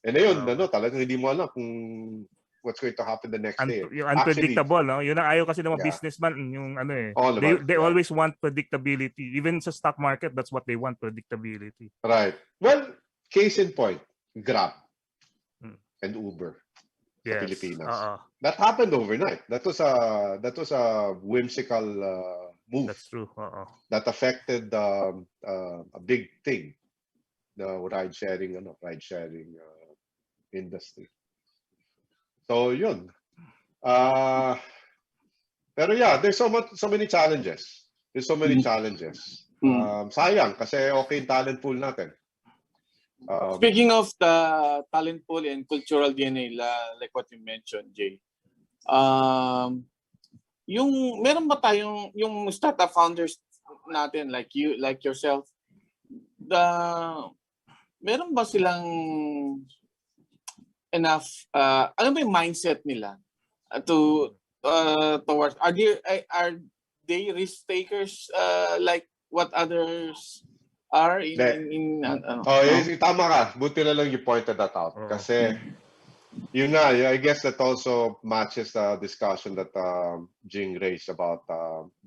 Speaker 3: yun, talagang hindi mo alam kung what's going to happen the next day.
Speaker 1: Yung unpredictable, Yun ang ayaw kasi ng mga businessman, yung they always want predictability. Even sa stock market, that's what they want, predictability.
Speaker 3: Right. Well, case in point, Grab and Uber. Sa Pilipinas. That happened overnight. That was a whimsical move.
Speaker 1: That's true.
Speaker 3: That affected a big thing, the ride sharing industry. So yun. Pero there's so many challenges. Sayang kasi okay yung talent pool natin.
Speaker 2: Speaking of the talent pool and cultural DNA, like what you mentioned, Jay, meron ba tayong yung startup founders natin like you, like yourself, meron ba silang enough ano ba yung mindset nila towards are they risk takers like what others are
Speaker 3: tama ka. Buti na lang you pointed that out. Kasi yun nga, I guess that also matches the discussion that Jing raised about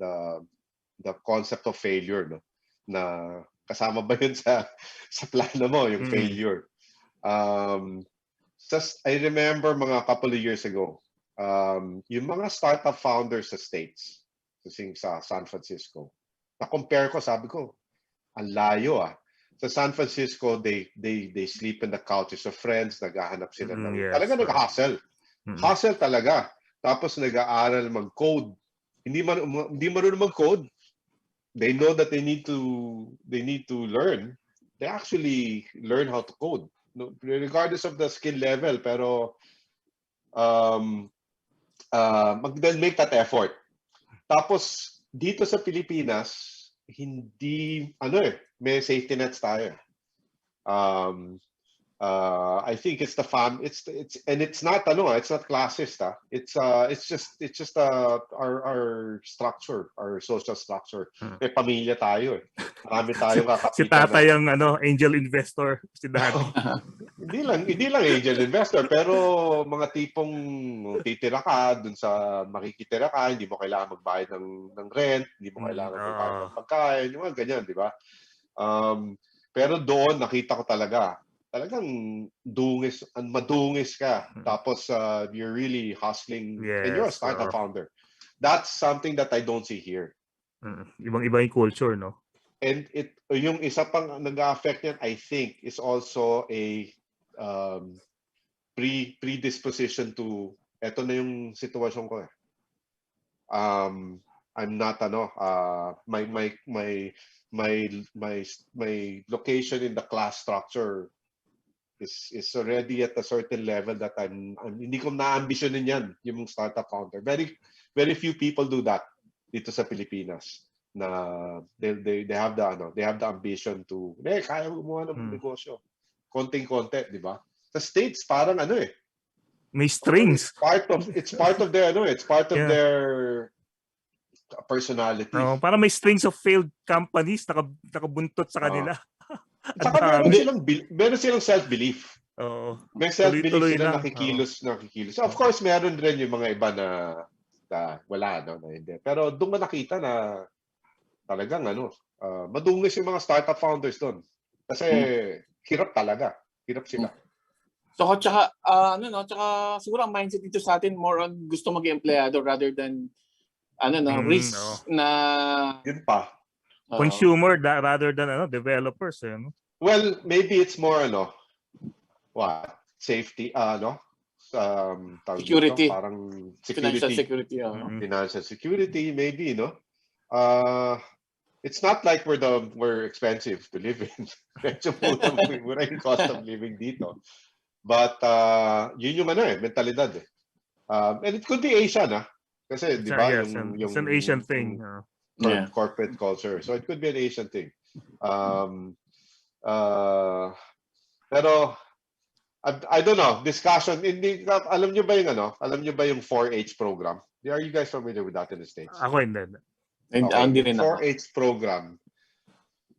Speaker 3: the concept of failure, no? Na kasama ba yun sa plano mo, yung failure? Just I remember mga couple of years ago, yung mga startup founders sa States, sa San Francisco, na-compare ko, sabi ko, ang layo Sa San Francisco, they sleep in the couches of friends, naghahanap sila talaga nag-hustle. Hustle talaga. Tapos nag-aaral mag-code. Hindi marunong mag-code. They know that they need to learn. they actually learn how to code, no, regardless of the skill level. Pero they'll make that effort. Tapos dito sa Pilipinas, hindi may safety nets tayo. I think it's the it's not classist. It's just our structure, our social structure. May pamilya tayo eh. Marami tayong kakapitan.
Speaker 1: Si tatay ang angel investor, si daddy.
Speaker 3: Hindi lang angel investor, pero mga tipong titira ka dun sa makikitira ka, hindi mo kailangan magbayad ng rent, hindi mo kailangan magbayad ng pagkain, yung mga ganyan, di ba? Pero doon nakita ko talagang madungis ka. Tapos you're really hustling, and you're a startup founder. That's something that I don't see here.
Speaker 1: Ibang-iba yung culture, no?
Speaker 3: And yung isa pang nag-affect niyan, I think, is also a predisposition to, eto na yung sitwasyon ko eh. I'm not my location in the class structure is already at a certain level that I'm hindi ko na-ambitionin yan, yung startup founder. Very few people do that dito sa Pilipinas, na they have the ambition to kaya gumawa ng negosyo. Konting-konti, di ba? Sa States parang
Speaker 1: may strings.
Speaker 3: It's part of their personality.
Speaker 1: Parang may strings of failed companies nakabuntot sa kanila.
Speaker 3: Saka meron silang self-belief. May self-belief sila, nakikilos. So of course, meron rin yung mga iba na wala, na hindi. Pero doon ka nakita na talagang madungis yung mga startup founders doon. Kasi hirap talaga. Hirap sila.
Speaker 2: So, tsaka siguro ang mindset dito sa atin more on gusto maging empleyado rather than risk na
Speaker 3: yun pa.
Speaker 1: Consumer rather than developers, no?
Speaker 3: Well, maybe it's more safety,
Speaker 2: security.
Speaker 3: Parang
Speaker 2: financial security.
Speaker 3: Financial security, maybe, no? It's not like we're expensive to live in. Medyo mura yung cost of living dito. But yun yung mentalidad eh. And it could be Asian, kasi di ba yung
Speaker 1: it's an Asian thing.
Speaker 3: Corporate culture. So it could be an Asian thing. Pero I don't know, discussion, alam nyo ba yung 4H program? Are you guys familiar with that in the States?
Speaker 1: Ako hindi.
Speaker 3: Okay. 4H program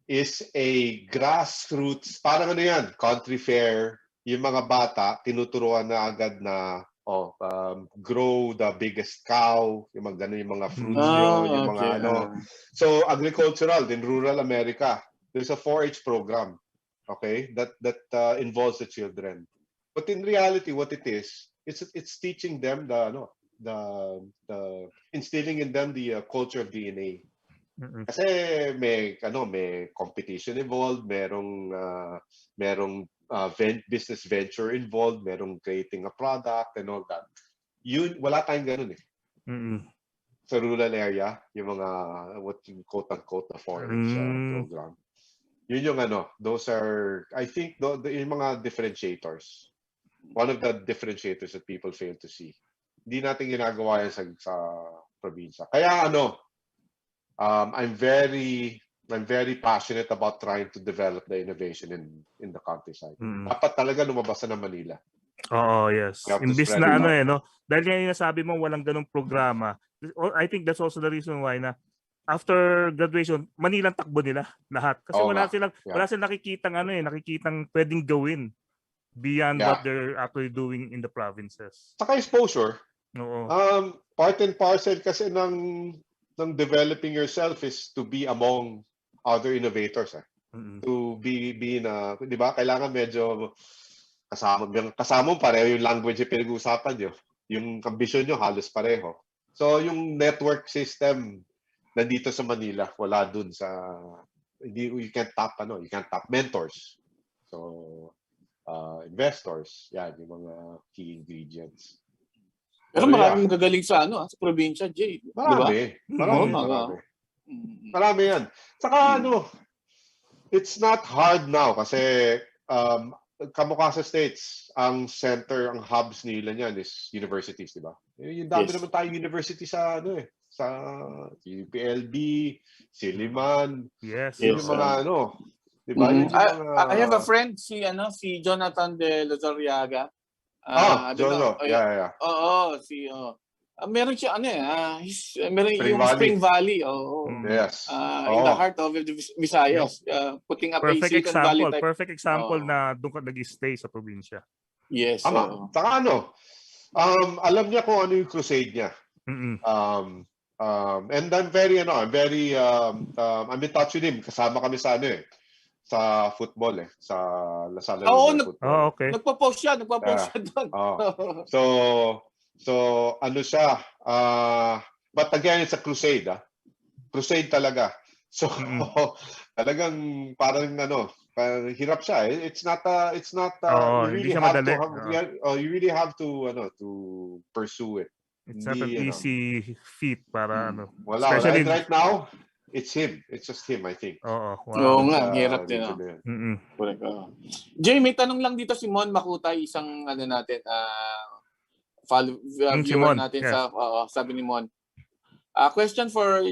Speaker 3: is a grassroots, parang country fair, yung mga bata tinuturuan na agad na grow the biggest cow, yung mga fruits yung mga So agricultural in rural America, there's a 4H program, okay, that involves the children. But in reality, what it is, it's teaching them the instilling in them the culture of DNA. Kasi may competition involved, merong business venture involved, merong creating a product and all that. Yun, wala tayong ganun eh. Sa rural area, yung mga what you quote-unquote the 4H program. Yun yung those are, I think, yung mga differentiators. One of the differentiators that people fail to see. Hindi natin ginagawa yan sa probinsya. Kaya I'm very passionate about trying to develop the innovation in the countryside. Dapat talaga lumabas na Manila.
Speaker 1: Yes. Imbis na dahil nga yung nasabi mo walang ganung programa, I think that's also the reason why na after graduation, Manila takbo nila lahat. Kasi wala silang nakikitang pwedeng gawin beyond what they're actually doing in the provinces.
Speaker 3: Saka exposure. Part and parcel kasi ng developing yourself is to be among other innovators. To be na, di ba? Kailangan medyo kasama pareho yung language yung pinag-uusapan nyo. Yung ambisyon nyo halos pareho. So yung network system nandito sa Manila, wala dun sa you can't tap mentors. So investors, yan yung mga key ingredients.
Speaker 2: Pero maraming magagaling sa probinsya, Jay.
Speaker 3: Marami.
Speaker 2: Diba?
Speaker 3: Marami yan. Saka It's not hard now kasi kamukha sa States, ang center, ang hubs nila niyan is universities, di ba? Yung dami
Speaker 2: Yes.
Speaker 3: naman tayong university sa sa UPLB, Siliman,
Speaker 1: Yes.
Speaker 3: yun
Speaker 2: Yes,
Speaker 3: yung mga di ba? Yun yung mga...
Speaker 2: I have a friend, si Jonathan de Lozariaga.
Speaker 3: Jono. Yeah.
Speaker 2: Meron siya meron yung Spring Valley.
Speaker 3: Yes.
Speaker 2: In the heart of the Visayas, putting up a Silicon Valley type.
Speaker 1: Perfect example na doon ka nag-stay sa probinsya.
Speaker 2: Yes.
Speaker 3: Saka alam niya kung ano yung crusade niya. And I'm I'm in touch with him. Kasama kami sa sa football sa Lasala football.
Speaker 1: Okay.
Speaker 2: Nagpo-post siya doon.
Speaker 3: So ano siya, but again, it's a crusade. Crusade talaga. So talagang parang hirap siya. It's not you really have to pursue it.
Speaker 1: It's not an easy feat para
Speaker 3: Wala.
Speaker 1: especially
Speaker 3: Right now, it's him. It's just him, I think.
Speaker 2: Oo nga, hirap din. Jay, may tanong lang dito si Mon Makutay, isang viewer natin sa sabi ni Mon. Question for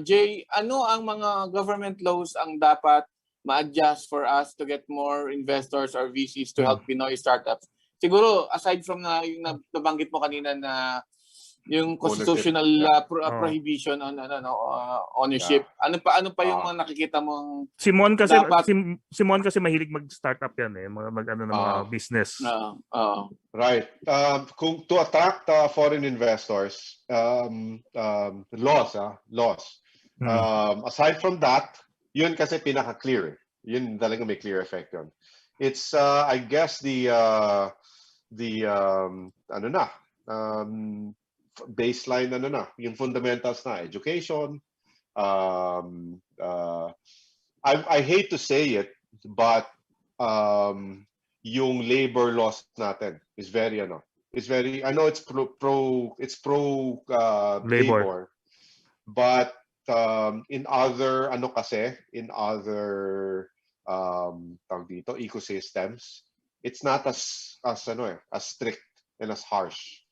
Speaker 2: Jay, ano ang mga government laws ang dapat ma-adjust for us to get more investors or VCs to help Pinoy startups? Siguro aside from yung nabanggit mo kanina na yung constitutional prohibition on ownership. Ano pa yung mga nakikita mong
Speaker 1: Simon kasi mahilig mag-startup yan mga business.
Speaker 3: Right. Kung to attract foreign investors, laws. Aside from that, yun kasi pinaka-clear. Yun talaga may clear effect yun. It's I guess the baseline yung fundamentals na education. I hate to say it, but yung labor laws natin is very I know it's pro labor, but in other ecosystems, it's not as strict and as harsh.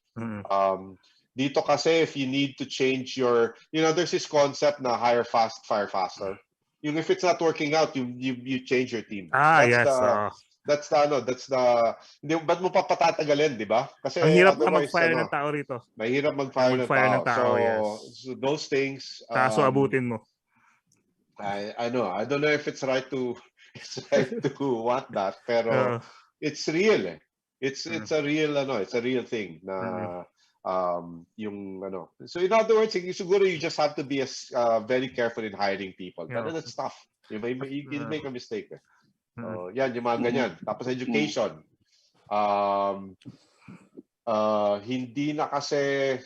Speaker 3: Dito kasi, if you need to change your, there's this concept na hire fast, fire faster. Yung if it's not working out, you change your team. That's the, ba't mo pa patatagalin, di ba? Kasi
Speaker 1: ang hirap na mag-fire ng tao rito.
Speaker 3: Mahirap mag-fire ng tao. So those things.
Speaker 1: Kaso abutin mo.
Speaker 3: I don't know if it's right to want that, pero it's real. It's a real thing na so in other words, siguro you just have to be very careful in hiring people. That's tough. You'll make a mistake. So yan, yung mga ganyan. Tapos education. Hindi na kasi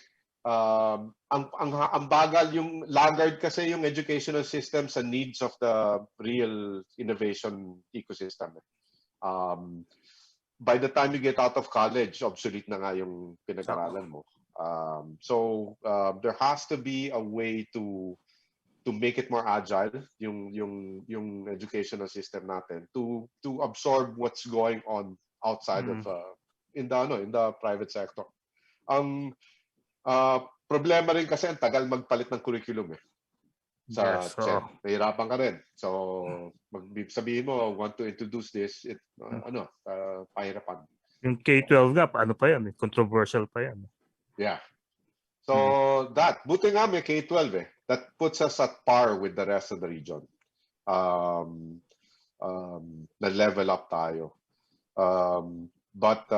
Speaker 3: ang bagal, yung laggard kasi yung educational system sa needs of the real innovation ecosystem. By the time you get out of college, obsolete na nga yung pinag-aralan mo. So there has to be a way to make it more agile, yung educational system natin, to absorb what's going on outside of in the private sector. Ang problema rin kasi ang tagal magpalit ng curriculum sa CHED. Nahirapan ka rin. So, sabihin mo, want to introduce this, pahirapan.
Speaker 1: Yung K-12 nga, ano pa yan? Controversial pa yan.
Speaker 3: Yeah. So, buti nga may K-12 That puts us at par with the rest of the region. Na-level up tayo. But,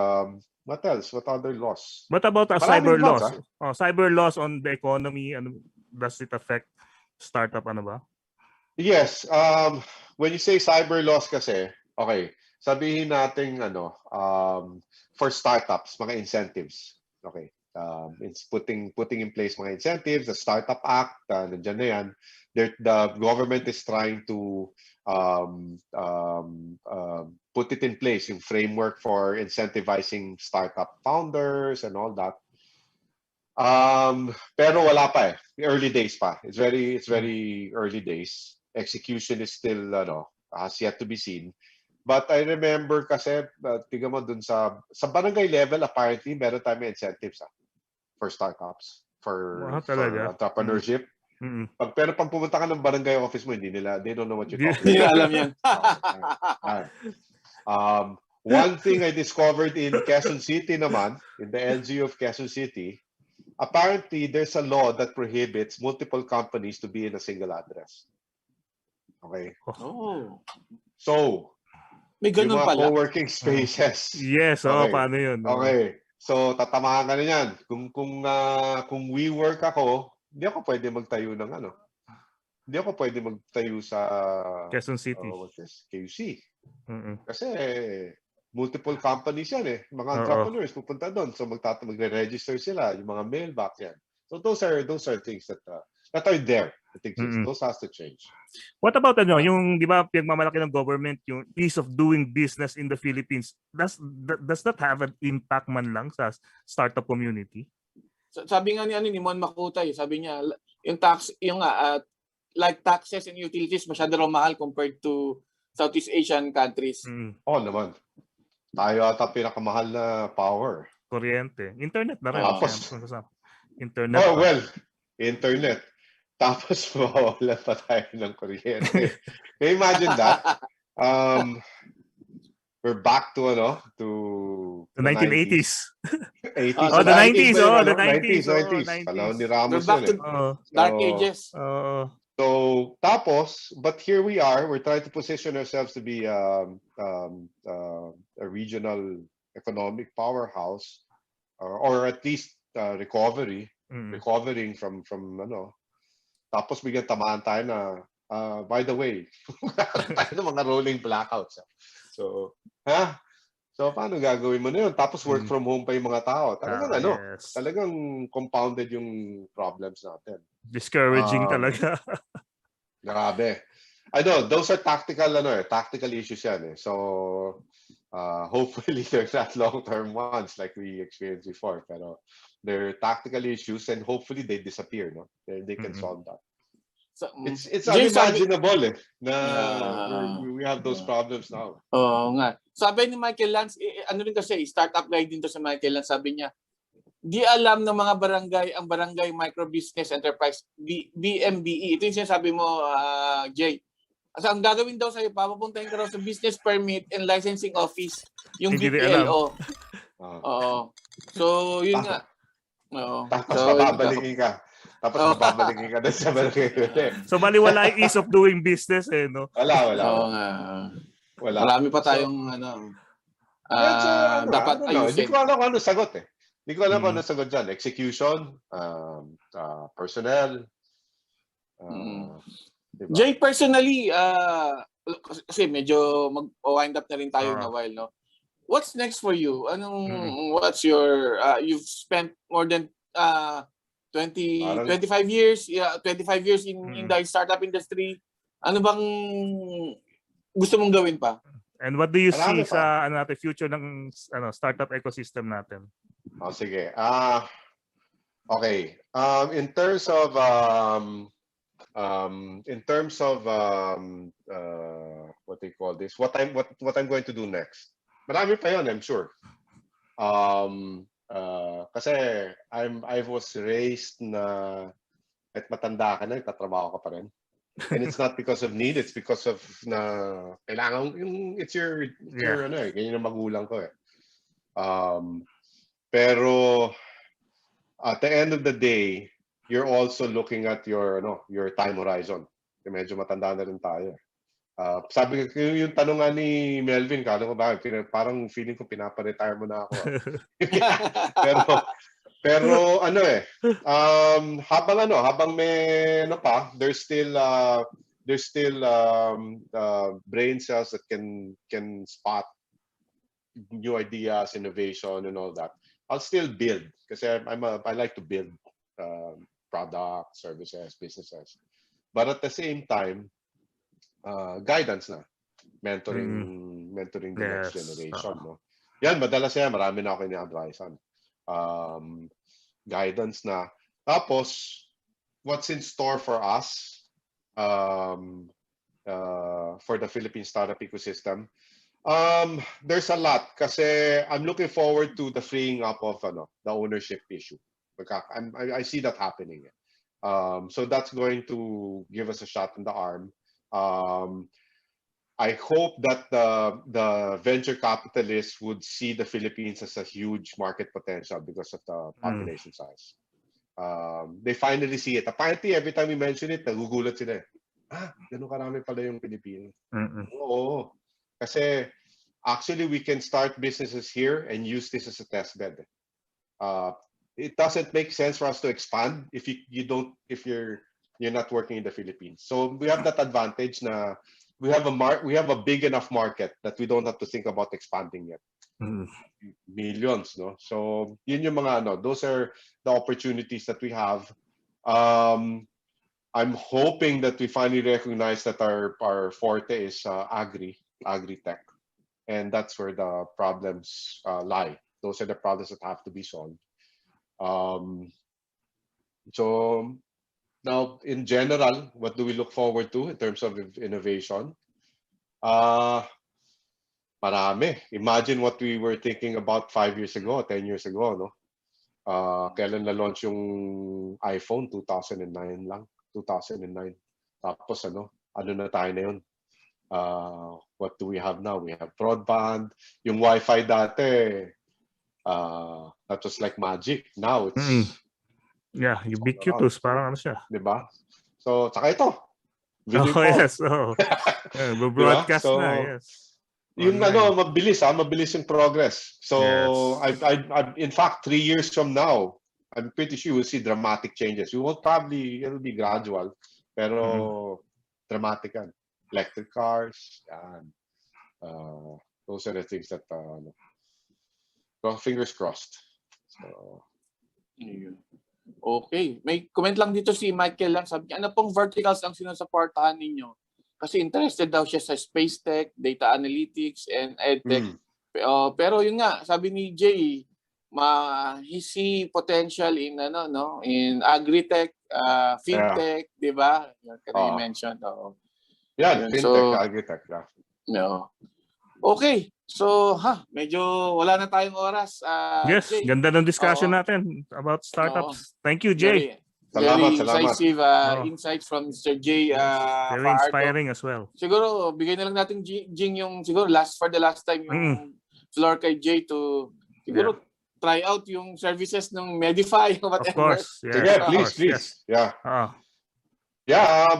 Speaker 3: what else? What other laws?
Speaker 1: What about cyber laws? Cyber laws on the economy, does it affect startup ba?
Speaker 3: Yes. When you say cyber laws kasi, okay, sabihin natin for startups, mga incentives. Okay. It's putting in place mga incentives, the Startup Act, nandiyan na yan. The government is trying to put it in place, yung framework for incentivizing startup founders and all that. Pero wala pa Early days pa. It's very early days. Execution is still has yet to be seen. But I remember kasi, tingnan mo dun sa barangay level, apparently, meron tayong incentives for startups, for entrepreneurship. Pero pag pumunta ka ng barangay office mo, they don't know what you're talking about.
Speaker 2: Hindi alam yan.
Speaker 3: One thing I discovered in Quezon City naman, in the LGU of Quezon City, apparently there's a law that prohibits multiple companies to be in a single address. Okay?
Speaker 2: Oh.
Speaker 3: So,
Speaker 2: may ganun
Speaker 3: yung mga
Speaker 2: pala.
Speaker 3: co-working spaces.
Speaker 1: Yes,
Speaker 3: okay.
Speaker 1: Paano yun?
Speaker 3: Okay. So, tatamaan ka na yan. Kung WeWork ako, hindi ako pwede magtayo ng Hindi ako pwede magtayo sa
Speaker 1: Quezon City.
Speaker 3: KUC. Kasi multiple companies yan eh. Mga entrepreneurs pupunta doon. So magre-register sila, yung mga mailbox yan. So those are things that are there. I think those has to change.
Speaker 1: What about yung di ba pinagmamalaki ng government yung ease of doing business in the Philippines? Does that have an impact man lang sa startup community?
Speaker 2: Sabi nga ni Mon Makutay, sabi niya like taxes and utilities masyado raw mahal compared to Southeast Asian countries.
Speaker 3: Oo naman. Tayo ata pinakamahal na power.
Speaker 1: Kuryente. Internet na rin. Internet.
Speaker 3: Oh, well, internet. Tapos mawawalan pa tayo ng kuryente. Can you imagine that? We're back to
Speaker 1: the 1980s.
Speaker 3: 80s.
Speaker 1: The 90s.
Speaker 3: The 90s. Panahon ni Ramos
Speaker 2: yun Dark Ages.
Speaker 3: So, but here we are. We're trying to position ourselves to be a regional economic powerhouse, or at least recovering from Tapos bigyan tamaan tayo na, by the way, tayo ng mga rolling blackouts. So, So, paano gagawin mo na yun? Tapos work from home pa yung mga tao. Talagang talagang compounded yung problems natin.
Speaker 1: Discouraging talaga.
Speaker 3: Grabe. I know, those are tactical issues yan eh. So, hopefully they're not long-term ones like we experienced before. Pero they're tactical issues and hopefully they disappear, no? They can solve that. So, it's unimaginable we have those problems now.
Speaker 2: Oo nga. Sabi ni Michael Lance, ano rin kasi, startup guy din to sa Michael Lance, sabi niya, di alam ng mga barangay, ang Barangay Micro Business Enterprise, BMBE. Ito yung sinasabi mo, Jay. Kasi ang gagawin daw sa'yo, papapuntahin ka raw sa Business Permit and Licensing Office, yung BPLO. Oo. So, yun nga.
Speaker 3: Tapos mababalingin ka. Babalikin ka doon sa barangay.
Speaker 1: So, baliwala yung ease of doing business eh, no?
Speaker 3: Wala.
Speaker 2: Wala. Marami pa tayong dapat ayusin.
Speaker 3: Hindi ko alam kung ano sagot eh. Hindi ko alam kung ano sagot dyan. Execution, personnel.
Speaker 2: Diba? Jay, personally, kasi medyo mag-wind up na rin tayo na while, no? What's next for you? What's your, you've spent more than 25 years in the startup industry. Ano bang gusto mong gawin pa?
Speaker 1: And what do you see sa future ng startup ecosystem natin?
Speaker 3: Sige. Okay. In terms of what they call this, what I'm going to do next. Marami pa 'yon, I'm sure. Kasi I was raised na at matanda ka na, tatrabaho ka pa rin. And it's not because of need, it's because of kailangan it's your ganyan ang magulang ko eh. Pero at the end of the day, you're also looking at your time horizon. Medyo matanda na rin tayo. Sabi ko yung tanong nga ni Melvin, kala ko ba parang feeling ko pinapa-retire mo na ako. pero habang may there's still brain cells that can spot new ideas, innovation and all that. I'll still build kasi I like to build products, services, businesses. But at the same time, guidance na, mentoring the next generation, no. Yan, madalas yan, marami na ako ini-advisean. Guidance na. Tapos, what's in store for us? for the Philippine startup ecosystem. There's a lot kasi I'm looking forward to the freeing up of the ownership issue. I see that happening. So that's going to give us a shot in the arm. I hope that the venture capitalists would see the Philippines as a huge market potential because of the population size. They finally see it. Apparently, every time we mention it, nagugulat sila. Ganun karami pala yung Pilipino. Oo. Kasi actually, we can start businesses here and use this as a test bed. It doesn't make sense for us to expand if you're not working in the Philippines. So we have that advantage na we have a big enough market that we don't have to think about expanding yet. Millions, no? So yun yung mga those are the opportunities that we have. I'm hoping that we finally recognize that our forte is agri-tech, and that's where the problems lie. Those are the problems that have to be solved. So now, in general, what do we look forward to in terms of innovation? Marami. Imagine what we were thinking about 5 years ago, 10 years ago, no? Kailan na-launch yung iPhone? 2009 lang. 2009. Tapos ano na tayo na yun? What do we have now? We have broadband. Yung Wi-Fi dati, that was like magic. Now it's
Speaker 1: yeah, ubiquitous, parang ano siya.
Speaker 3: Diba? So, saka ito.
Speaker 1: Video call. Yes. Oh. Broadcast
Speaker 3: diba? So,
Speaker 1: na, yes.
Speaker 3: Yung mabilis yung progress. So,
Speaker 1: yes.
Speaker 3: I in fact, 3 years from now, I'm pretty sure we'll see dramatic changes. It'll be gradual, pero dramatic yan. Electric cars, and those are the things that, fingers crossed. So,
Speaker 2: okay. May comment lang dito si Michael lang. Sabi niya, ano pong verticals ang sinusuportahan ninyo? Kasi interested daw siya sa space tech, data analytics, and edtech. Pero yun nga, sabi ni Jay, he see potential in in agri-tech, fintech, di ba? Can you mention?
Speaker 3: Yeah, fintech, agri-tech. Yeah.
Speaker 2: No. Okay. So, medyo wala na tayong oras.
Speaker 1: Yes,
Speaker 2: Jay.
Speaker 1: ganda ng discussion natin about startups. Thank you, Jay.
Speaker 2: Very incisive insights from Mr. Jay.
Speaker 1: Very inspiring as well.
Speaker 2: Siguro, bigay na lang natin Jing yung siguro for the last time yung floor kay Jay to siguro try out yung services ng Medify or whatever.
Speaker 1: Of course. Yeah,
Speaker 3: please. Yeah.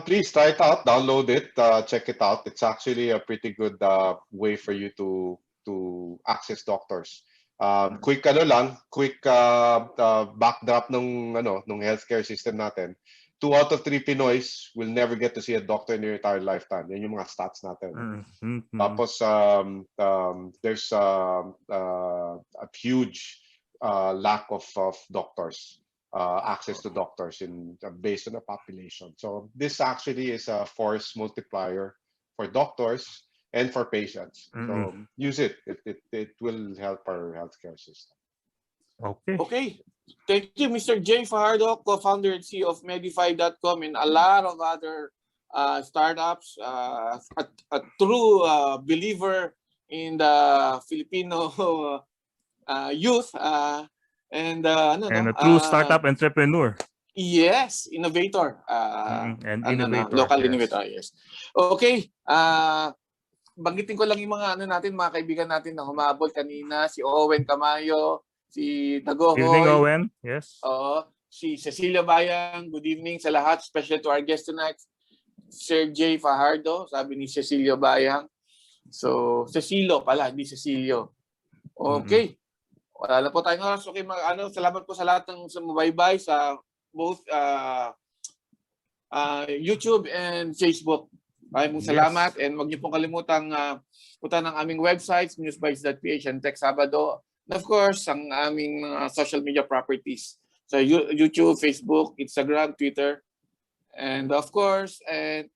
Speaker 3: Please try it out, download it, check it out. It's actually a pretty good way for you to access doctors. Quick backdrop ng healthcare system natin. 2 out of 3 Pinoys will never get to see a doctor in their entire lifetime. Yan yung mga stats natin. Tapos there's a huge lack of doctors. Access to doctors based on the population. So this actually is a force multiplier for doctors and for patients. So use it. It will help our healthcare system.
Speaker 2: Okay. Thank you, Mr. J. Fajardo, co-founder and CEO of Medify.com and a lot of other startups. A true believer in the Filipino youth. And
Speaker 1: a true startup entrepreneur.
Speaker 2: Yes, innovator.
Speaker 1: And innovator.
Speaker 2: Local innovator, yes. Okay. Banggitin ko lang yung mga mga kaibigan natin na humabol kanina, si Owen Camayo, si Dagohoy.
Speaker 1: Evening, Owen. Yes.
Speaker 2: Si Cecilia Bayang, good evening sa lahat, especially to our guest tonight, Sir J. Fajardo, sabi ni Cecilia Bayang. So, Cecilio pala, hindi Cecilio. Okay. Wala na po tayong oras. Okay, salamat po sa lahat ng sumubaybay sa both YouTube and Facebook. Maraming salamat and huwag niyo pong kalimutang punta ng aming websites, Newsbytes.PH and TechSabado. And of course, ang aming social media properties. So YouTube, Facebook, Instagram, Twitter. And of course,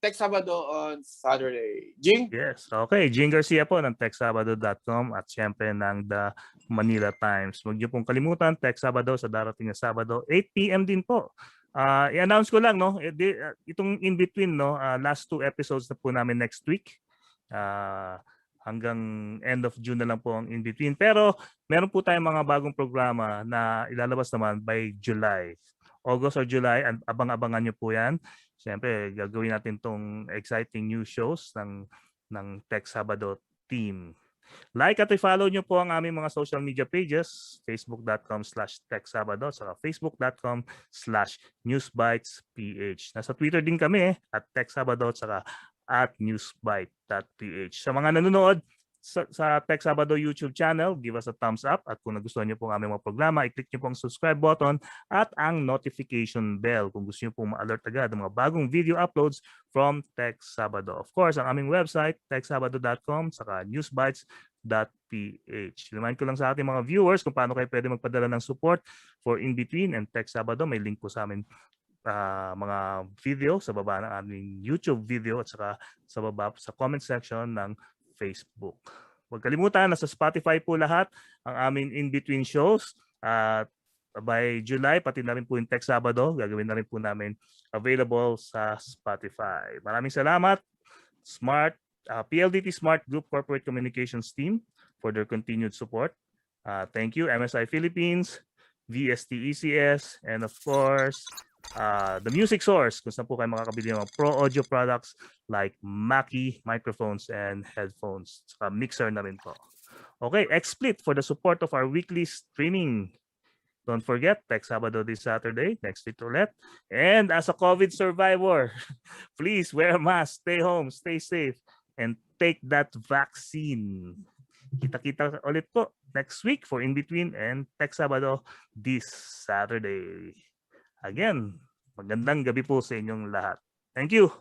Speaker 2: TechSabado on Saturday. Jing?
Speaker 1: Yes, okay. Jing Garcia po ng TechSabado.com at syempre ng The Manila Times. Huwag niyo pong kalimutan, TechSabado sa darating na Sabado, 8 p.m. din po. I-announce ko lang, no, itong in between, no, last 2 episodes na po namin next week. Hanggang end of June na lang po ang in between. Pero meron po tayong mga bagong programa na ilalabas naman by July. August or July, abang-abangan nyo po yan. Siyempre, gagawin natin tong exciting new shows ng Tech Sabado team. Like at i-follow nyo po ang aming mga social media pages, facebook.com/techsabado, saka facebook.com/newsbytes.ph. Nasa Twitter din kami at techsabado, saka at newsbyte.ph. Sa mga nanonood sa Tech Sabado YouTube channel, give us a thumbs up at kung nagustuhan niyo po ang aming mga programa, i-click niyo po ang subscribe button at ang notification bell kung gusto niyo po ma-alert agad ang mga bagong video uploads from Tech Sabado. Of course, ang aming website, techsabado.com, saka newsbytes.ph. Remind ko lang sa ating mga viewers kung paano kayo pwede magpadala ng support for In Between and Tech Sabado. May link po sa amin mga video sa baba ng aming YouTube video at saka sa baba sa comment section ng Facebook. Huwag kalimutan, nasa Spotify po lahat ang aming in-between shows. At by July, pati na rin po yung Tech Sabado, gagawin na rin po namin available sa Spotify. Maraming salamat, PLDT Smart Group Corporate Communications Team for their continued support. Thank you, MSI Philippines, VST ECS, and of course, the Music Source, kung saan po kayo makakabili ng mga pro audio products like MACKIE microphones and headphones. Saka mixer na rin po. Okay, XSplit for the support of our weekly streaming. Don't forget, Tech Sabado this Saturday, next week ulit. And as a COVID survivor, please wear a mask, stay home, stay safe, and take that vaccine. Kita-kita ulit po next week for In Between and Tech Sabado this Saturday. Again, magandang gabi po sa inyong lahat. Thank you.